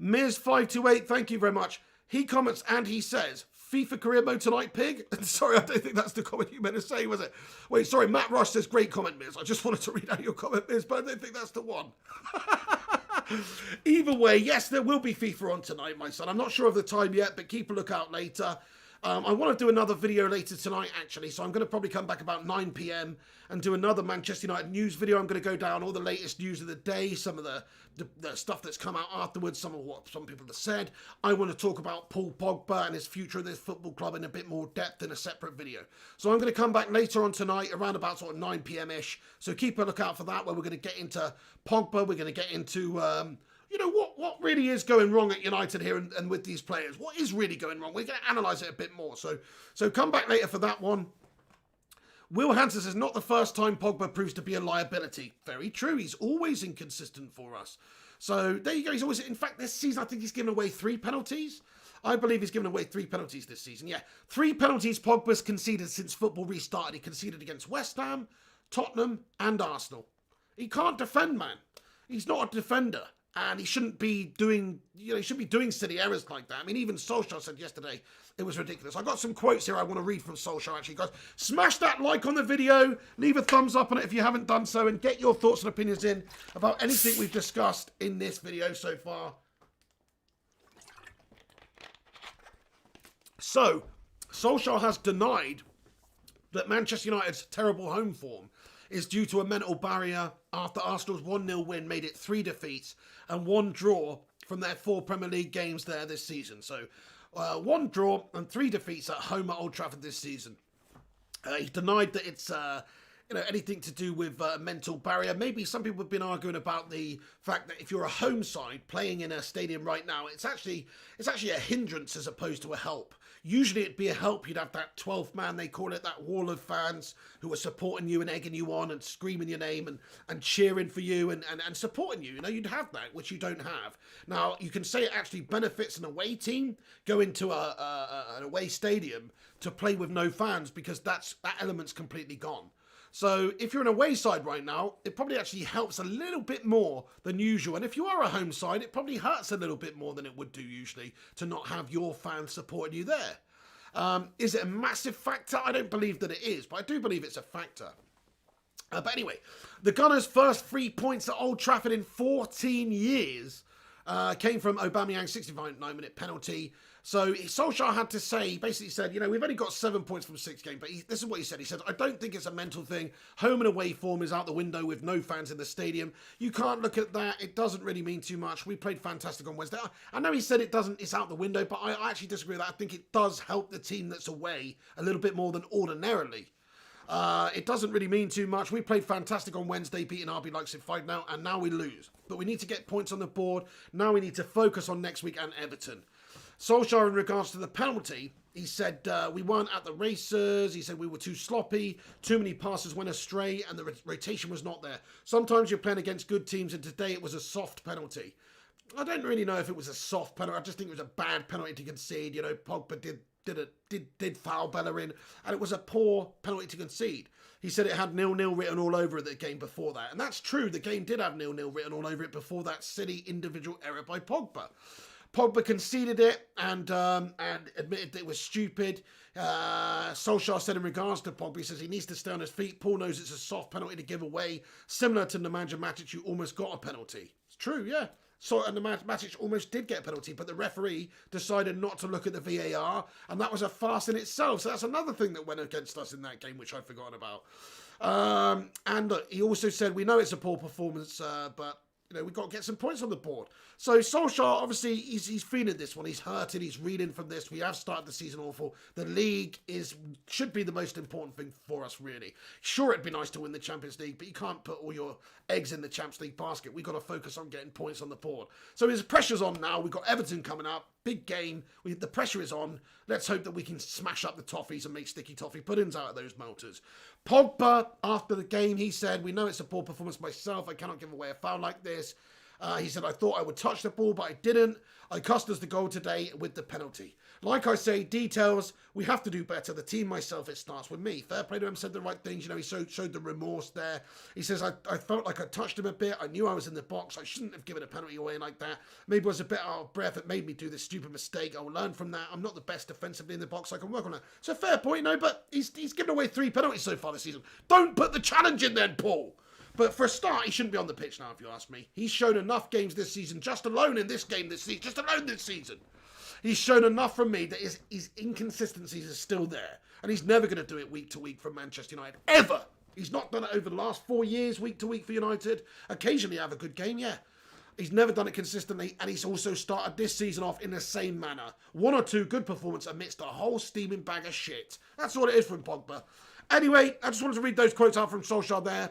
A: Miz528, thank you very much. He comments and he says, FIFA career mode tonight, pig? Sorry, I don't think that's the comment you meant to say, was it? Wait, sorry, Matt Rush says, great comment, Miz. I just wanted to read out your comment, Miz, but I don't think that's the one. Either way, yes, there will be FIFA on tonight, my son. I'm not sure of the time yet, but keep a lookout later. I want to do another video later tonight, actually, so I'm going to probably come back about 9 p.m. and do another Manchester United news video. I'm going to go down all the latest news of the day, some of the stuff that's come out afterwards, some of what some people have said. I want to talk about Paul Pogba and his future of this football club in a bit more depth in a separate video. So I'm going to come back later on tonight, around about sort of 9 p.m.-ish, so keep a lookout for that, where we're going to get into Pogba, we're going to get into... you know, what really is going wrong at United here and with these players? What is really going wrong? We're going to analyse it a bit more. So come back later for that one. Will Hansen says, not the first time Pogba proves to be a liability. Very true. He's always inconsistent for us. So there you go. He's always, in fact, this season, I think he's given away 3 penalties. I believe he's given away 3 penalties this season. Yeah, 3 penalties Pogba's conceded since football restarted. He conceded against West Ham, Tottenham and Arsenal. He can't defend, man. He's not a defender. And he shouldn't be doing, he shouldn't be doing silly errors like that. I mean, even Solskjaer said yesterday it was ridiculous. I've got some quotes here I want to read from Solskjaer, actually. Guys, smash that like on the video, leave a thumbs up on it if you haven't done so, and get your thoughts and opinions in about anything we've discussed in this video so far. So, Solskjaer has denied that Manchester United's terrible home form is due to a mental barrier after Arsenal's 1-0 win made it 3 defeats and 1 draw from their 4 Premier League games there this season. So 1 draw and 3 defeats at home at Old Trafford this season. He denied that it's anything to do with a mental barrier. Maybe some people have been arguing about the fact that if you're a home side playing in a stadium right now, it's actually a hindrance as opposed to a help. Usually it'd be a help. You'd have that 12th man, they call it, that wall of fans who are supporting you and egging you on and screaming your name and cheering for you and supporting you. You'd have that, which you don't have. Now, you can say it actually benefits an away team going to an away stadium to play with no fans, because that element's completely gone. So if you're an away side right now, it probably actually helps a little bit more than usual. And if you are a home side, it probably hurts a little bit more than it would do usually to not have your fans supporting you there. Is it a massive factor? I don't believe that it is, but I do believe it's a factor. But anyway, the Gunners' first 3 points at Old Trafford in 14 years came from Aubameyang's 69-minute penalty. So Solskjaer had to say, he basically said, we've only got 7 points from 6 games, but this is what he said. He said, I don't think it's a mental thing. Home and away form is out the window with no fans in the stadium. You can't look at that. It doesn't really mean too much. We played fantastic on Wednesday. I know he said it's out the window, but I actually disagree with that. I think it does help the team that's away a little bit more than ordinarily. It doesn't really mean too much. We played fantastic on Wednesday, beating RB Leipzig 5-0, and now we lose. But we need to get points on the board. Now we need to focus on next week and Everton. Solskjaer, in regards to the penalty, he said we weren't at the races. He said we were too sloppy, too many passes went astray, and the rotation was not there. Sometimes you're playing against good teams, and today it was a soft penalty. I don't really know if it was a soft penalty. I just think it was a bad penalty to concede. You know, Pogba did foul Bellerin, and it was a poor penalty to concede. He said it had 0-0 written all over it the game before that, and that's true. The game did have 0-0 written all over it before that silly individual error by Pogba. Pogba conceded it and admitted that it was stupid. Solskjaer said in regards to Pogba, he says he needs to stay on his feet. Paul knows it's a soft penalty to give away. Similar to Nemanja Matic, you almost got a penalty. It's true, yeah. So, and Matic almost did get a penalty, but the referee decided not to look at the VAR, and that was a farce in itself. So that's another thing that went against us in that game, which I'd forgotten about. And look, he also said, we know it's a poor performance, but you know, we've got to get some points on the board. So Solskjaer, obviously, he's feeling this one. He's hurting. He's reeling from this. We have started the season awful. The league should be the most important thing for us, really. Sure, it'd be nice to win the Champions League, but you can't put all your eggs in the Champions League basket. We've got to focus on getting points on the board. So his pressure's on now. We've got Everton coming up. Big game. The pressure is on. Let's hope that we can smash up the toffees and make sticky toffee puddings out of those melters. Pogba, after the game, he said, we know it's a poor performance myself. I cannot give away a foul like this. He said, I thought I would touch the ball, but I didn't. I cost us the goal today with the penalty. Like I say, details, we have to do better. The team, myself, it starts with me. Fair play to him, said the right things. You know, he showed the remorse there. He says, I felt like I touched him a bit. I knew I was in the box. I shouldn't have given a penalty away like that. Maybe I was a bit out of breath. It made me do this stupid mistake. I will learn from that. I'm not the best defensively in the box. I can work on that. It's a fair point, you know, but he's given away 3 penalties so far this season. Don't put the challenge in then, Paul. But for a start, he shouldn't be on the pitch now, if you ask me. He's shown enough games this season, just alone in this game this season, just alone this season. He's shown enough from me that his inconsistencies are still there. And he's never going to do it week to week for Manchester United, ever. He's not done it over the last 4 years, week to week for United. Occasionally have a good game, yeah. He's never done it consistently, and he's also started this season off in the same manner. 1 or 2 good performances amidst a whole steaming bag of shit. That's all it is from Pogba. Anyway, I just wanted to read those quotes out from Solskjaer there.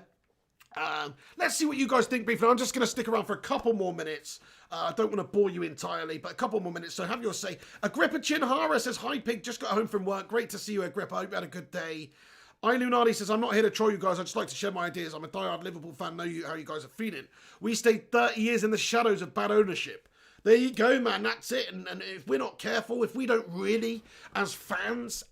A: Let's see what you guys think briefly. I'm just going to stick around for a couple more minutes. I don't want to bore you entirely, but a couple more minutes, so have your say. Agrippa Chinhara says, hi Pig, just got home from work. Great to see you, Agrippa. I hope you had a good day. Lunardi says, I'm not here to troll you guys. I'd just like to share my ideas. I'm a diehard Liverpool fan. Know how you guys are feeling. We stayed 30 years in the shadows of bad ownership. There you go, man. That's it. And if we're not careful, if we don't really, as fans,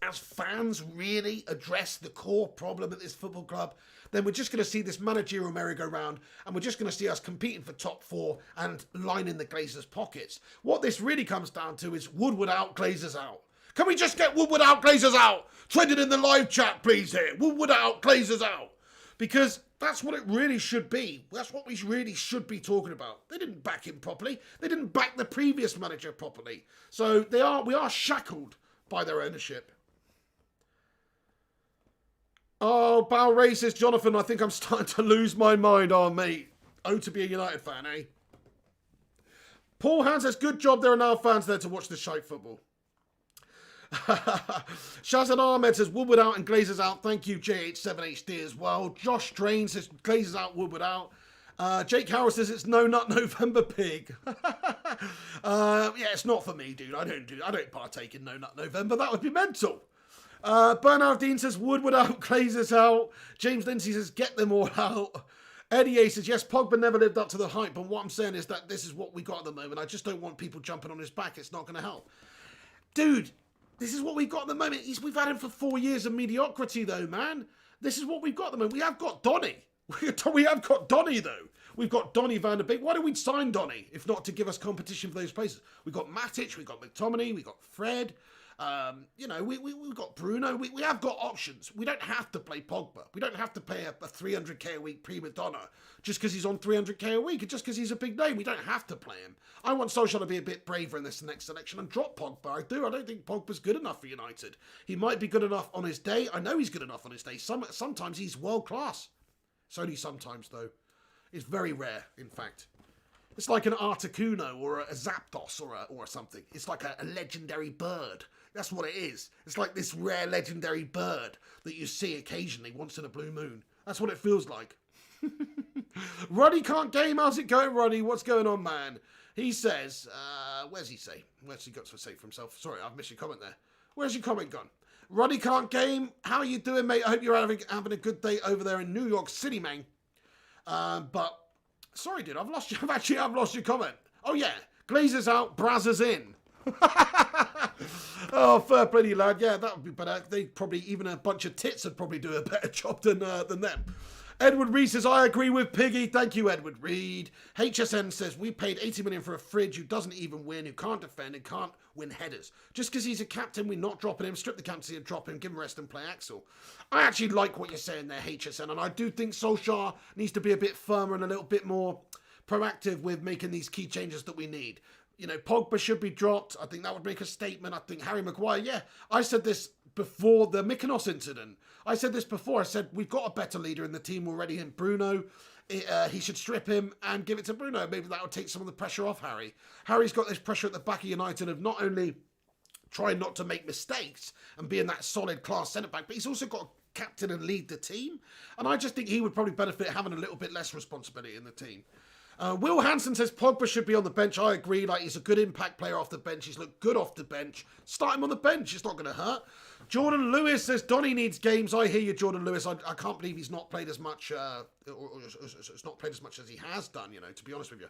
A: really address the core problem at this football club, then we're just going to see this managerial merry-go-round, and we're just going to see us competing for top 4 and lining the Glazers' pockets. What this really comes down to is Woodward out, Glazers out. Can we just get Woodward out, Glazers out? Trend it in the live chat, please, here. Woodward out, Glazers out. Because that's what it really should be. That's what we really should be talking about. They didn't back him properly. They didn't back the previous manager properly. So we are shackled by their ownership. Oh, Bow Ray says, Jonathan, I think I'm starting to lose my mind. Oh, mate. Oh, to be a United fan, eh? Paul Hand says, good job there are now fans there to watch the shite football. Shazad Ahmed says, Woodward out and Glazers out. Thank you, JH7HD as well. Josh Train says, Glazers out, Woodward out. Jake Howard says, it's no nut November, Pig. Yeah, it's not for me, dude. I don't partake in no nut November. That would be mental. Bernard Dean says, Woodward out, Glazers out. James Lindsay says, get them all out. Eddie A says, yes, Pogba never lived up to the hype, but what I'm saying is that this is what we got at the moment. I just don't want people jumping on his back. It's not going to help. Dude, this is what we've got at the moment. We've had him for 4 years of mediocrity, though, man. This is what we've got at the moment. We have got Donny. We have got Donny, though. We've got Donny van der Beek. Why don't we sign Donny, if not to give us competition for those places? We've got Matic, we've got McTominay, we've got Fred. You know, we've got Bruno. We have got options. We don't have to play Pogba. We don't have to pay a 300k a week prima donna just because he's on 300k a week, just because he's a big name. We don't have to play him. I want Solskjaer to be a bit braver in this next selection and drop Pogba. I do. I don't think Pogba's good enough for United. He might be good enough on his day. I know he's good enough on his day. Sometimes he's world class. It's only sometimes, though. It's very rare, in fact. It's like an Articuno or a Zapdos or something. It's like a legendary bird. That's what it is. It's like this rare legendary bird that you see occasionally once in a blue moon. That's what it feels like. Ruddy can't game. How's it going, Ruddy? What's going on, man? He says, where's he say? Where's he got to say for himself? Sorry, I've missed your comment there. Where's your comment gone? Ruddy can't game. How are you doing, mate? I hope you're having a good day over there in New York City, man. But sorry, dude, I've lost you. I've lost your comment. Oh yeah, Glazer's out, Brazzers in. Oh, fair play to you, lad. Yeah, that would be better. They probably, even a bunch of tits would probably do a better job than them. Edward Reed says, I agree with Piggy. Thank you, Edward Reed. HSN says, we paid 80 million for a fridge who doesn't even win, who can't defend and can't win headers. Just because he's a captain, we're not dropping him. Strip the captaincy and drop him. Give him rest and play Axel. I actually like what you're saying there, HSN, and I do think Solskjaer needs to be a bit firmer and a little bit more proactive with making these key changes that we need. You know, Pogba should be dropped. I think that would make a statement. I think Harry Maguire, yeah. I said this before the Mykonos incident. I said this before. I said, we've got a better leader in the team already in Bruno. He should strip him and give it to Bruno. Maybe that would take some of the pressure off Harry. Harry's got this pressure at the back of United of not only trying not to make mistakes and being that solid class centre-back, but he's also got to captain and lead the team. And I just think he would probably benefit having a little bit less responsibility in the team. Will Hansen says Pogba should be on the bench. I agree. Like, he's a good impact player off the bench. He's looked good off the bench. Start him on the bench. It's not going to hurt. Jordan Lewis says Donny needs games. I hear you, Jordan Lewis. I can't believe he's not played as much. Or it's not played as much as he has done. You know, to be honest with you.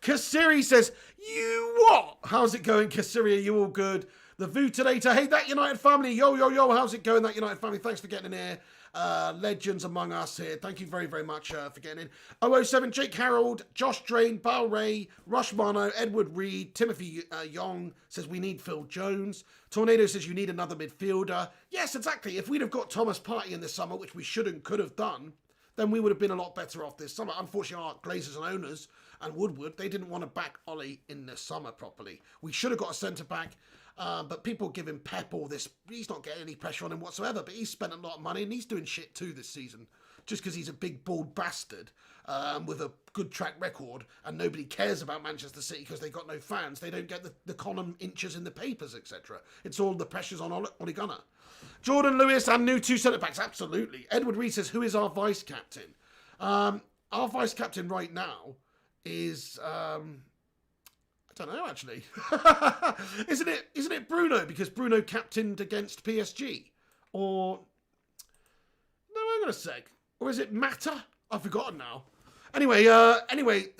A: Kasiri says, you what? How's it going, Kasiri? Are you all good? The Vutinator. Hey, that United family. Yo, yo, yo. How's it going, that United family? Thanks for getting in here. Legends among us here. Thank you very, very much for getting in. 007, Jake Harold, Josh Drain, Bal Ray, Rush Mano, Edward Reed, Timothy Young says we need Phil Jones. Tornado says you need another midfielder. Yes, exactly. If we'd have got Thomas Partey in this summer, which we should and could have done, then we would have been a lot better off this summer. Unfortunately, our Glazers and owners and Woodward, they didn't want to back Ollie in the summer properly. We should have got a centre-back. But people give him Pep all this. He's not getting any pressure on him whatsoever. But he's spent a lot of money and he's doing shit too this season. Just because he's a big bald bastard with a good track record, and nobody cares about Manchester City because they got no fans. They don't get the column inches in the papers, etc. It's all the pressures on Ole Gunnar. Jordan Lewis and new 2 centre backs. Absolutely. Edward Reed says, who is our vice captain? Our vice captain right now is. I don't know, actually. Isn't it Bruno? Because Bruno captained against PSG. Or... No, hang on a sec. Or is it Mata? I've forgotten now. Anyway,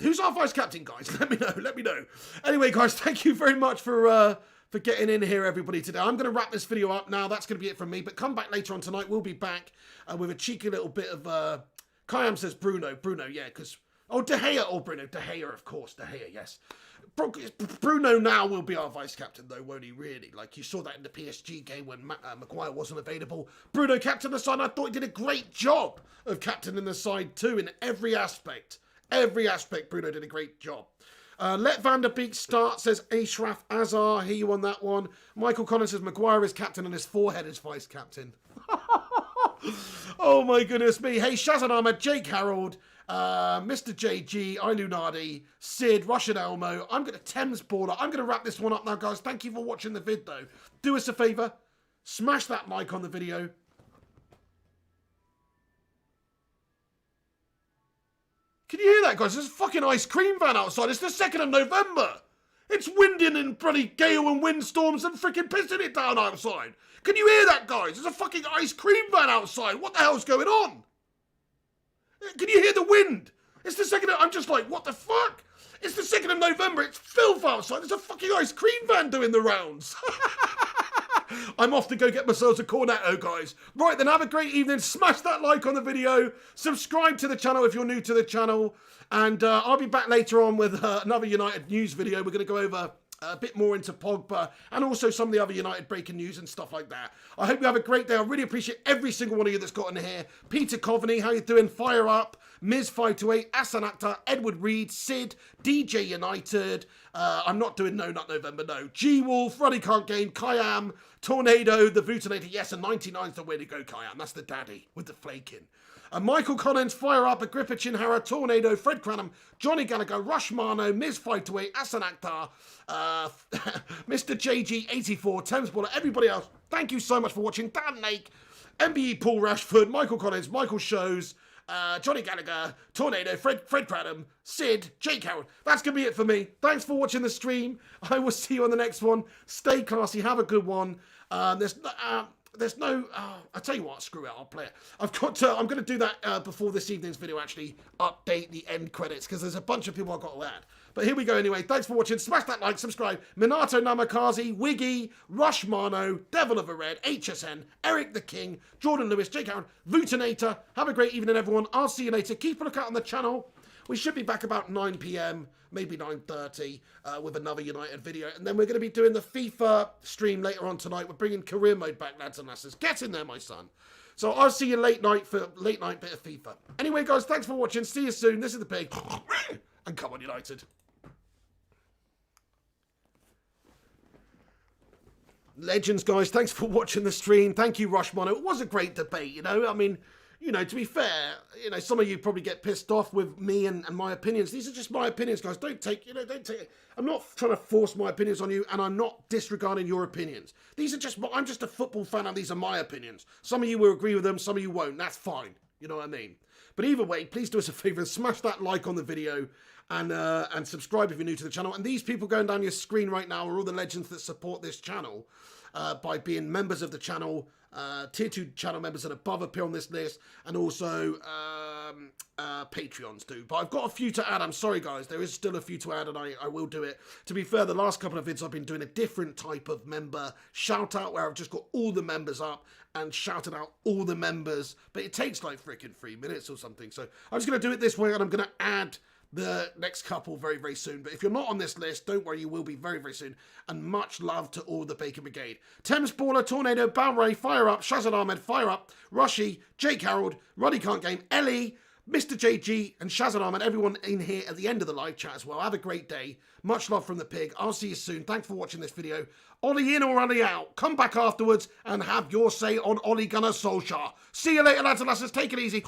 A: who's our vice captain, guys? Let me know. Anyway, guys, thank you very much for getting in here, everybody, today. I'm going to wrap this video up now. That's going to be it from me. But come back later on tonight. We'll be back with a cheeky little bit of... Kayam says Bruno, yeah, because... Oh, De Gea or Bruno. De Gea, of course. De Gea, yes. Bruno now will be our vice-captain, though, won't he, really? Like, you saw that in the PSG game when Maguire wasn't available. Bruno captained the side. I thought he did a great job of captaining the side, too, in every aspect. Every aspect, Bruno did a great job. Let Van der Beek start, says Ashraf Azar. Hear you on that one. Michael Collins says Maguire is captain and his forehead is vice-captain. Oh, my goodness me. Hey, Shazan Ahmed, Jake Harold... Mr. JG, Ilunardi, Sid, Russian Elmo. I'm going to Thames Baller. I'm going to wrap this one up now, guys. Thank you for watching the vid, though. Do us a favour. Smash that like on the video. Can you hear that, guys? There's a fucking ice cream van outside. It's the 2nd of November. It's winding and bloody gale and windstorms and freaking pissing it down outside. Can you hear that, guys? There's a fucking ice cream van outside. What the hell's going on? Can you hear the wind? It's the 2nd of... I'm just like, what the fuck? It's the 2nd of November. It's filth outside. There's a fucking ice cream van doing the rounds. I'm off to go get myself a cornetto, guys. Right, then have a great evening. Smash that like on the video. Subscribe to the channel if you're new to the channel. And I'll be back later on with another United news video. We're going to go over... a bit more into Pogba and also some of the other United breaking news and stuff like that. I hope you have a great day. I really appreciate every single one of you that's gotten here. Peter Coveney, how you doing? Fire up. Miz528, Asan Akhtar, Edward Reed, Sid, DJ United, I'm not doing No Nut November, no, G-Wolf, Ruddy Can't Game, Kayam, Tornado, The Vutinator, yes, and 99's the way to go, Kayam, that's the daddy with the flaking. Michael Collins, Fire Up, Agrippa Chinhara, Tornado, Fred Cranham, Johnny Gallagher, Rush Mano, Miz528, Asan Akhtar, Mr. JG84, Thames Baller, everybody else, thank you so much for watching. Dan Lake, MBE Paul Rashford, Michael Collins, Michael Shows, Johnny Gallagher, Tornado, Fred Cranham, Sid, Jake Howard. That's going to be it for me. Thanks for watching the stream. I will see you on the next one. Stay classy. Have a good one. There's no, I'll tell you what, screw it, I'll play it. I'm going to do that before this evening's video, actually, update the end credits, because there's a bunch of people I've got to add. But here we go anyway. Thanks for watching. Smash that like, subscribe. Minato Namikaze, Wiggy, Rush Mano, Devil of a Red, HSN, Eric the King, Jordan Lewis, Jake Aaron, Vutinator. Have a great evening, everyone. I'll see you later. Keep a lookout on the channel. We should be back about 9 p.m, maybe 9:30, with another United video. And then we're going to be doing the FIFA stream later on tonight. We're bringing career mode back, lads and lasses. Get in there, my son. So I'll see you late night for late night bit of FIFA. Anyway, guys, thanks for watching. See you soon. This is the Pig. And come on, United. Legends, guys. Thanks for watching the stream. Thank you, Rush Mono. It was a great debate, you know. I mean, you know, to be fair, you know, some of you probably get pissed off with me and my opinions. These are just my opinions, guys. Don't take it. I'm not trying to force my opinions on you, and I'm not disregarding your opinions. These are just, I'm just a football fan, and these are my opinions. Some of you will agree with them, some of you won't. That's fine. You know what I mean? But either way, please do us a favor and smash that like on the video and subscribe if you're new to the channel. And these people going down your screen right now are all the legends that support this channel by being members of the channel. Tier 2 channel members and above appear on this list, and also Patreons do. But I've got a few to add. I'm sorry, guys. There is still a few to add, and I will do it. To be fair, the last couple of vids I've been doing a different type of member shout out where I've just got all the members up and shouted out all the members. But it takes like freaking 3 minutes or something. So I'm just going to do it this way, and I'm going to add the next couple very, very soon. But if you're not on this list, don't worry, you will be very, very soon. And much love to all the Bacon Brigade. Thames Baller, Tornado, Balray, Fire Up, Shazad Ahmed, Fire Up, Rushy, Jake Harold, Ruddy Can't Game, Ellie, Mr. JG, and Shazad Ahmed, everyone in here at the end of the live chat as well. Have a great day. Much love from the Pig. I'll see you soon. Thanks for watching this video. Ollie in or Ollie out. Come back afterwards and have your say on Ole Gunnar Solskjaer. See you later, lads and lasses. Take it easy.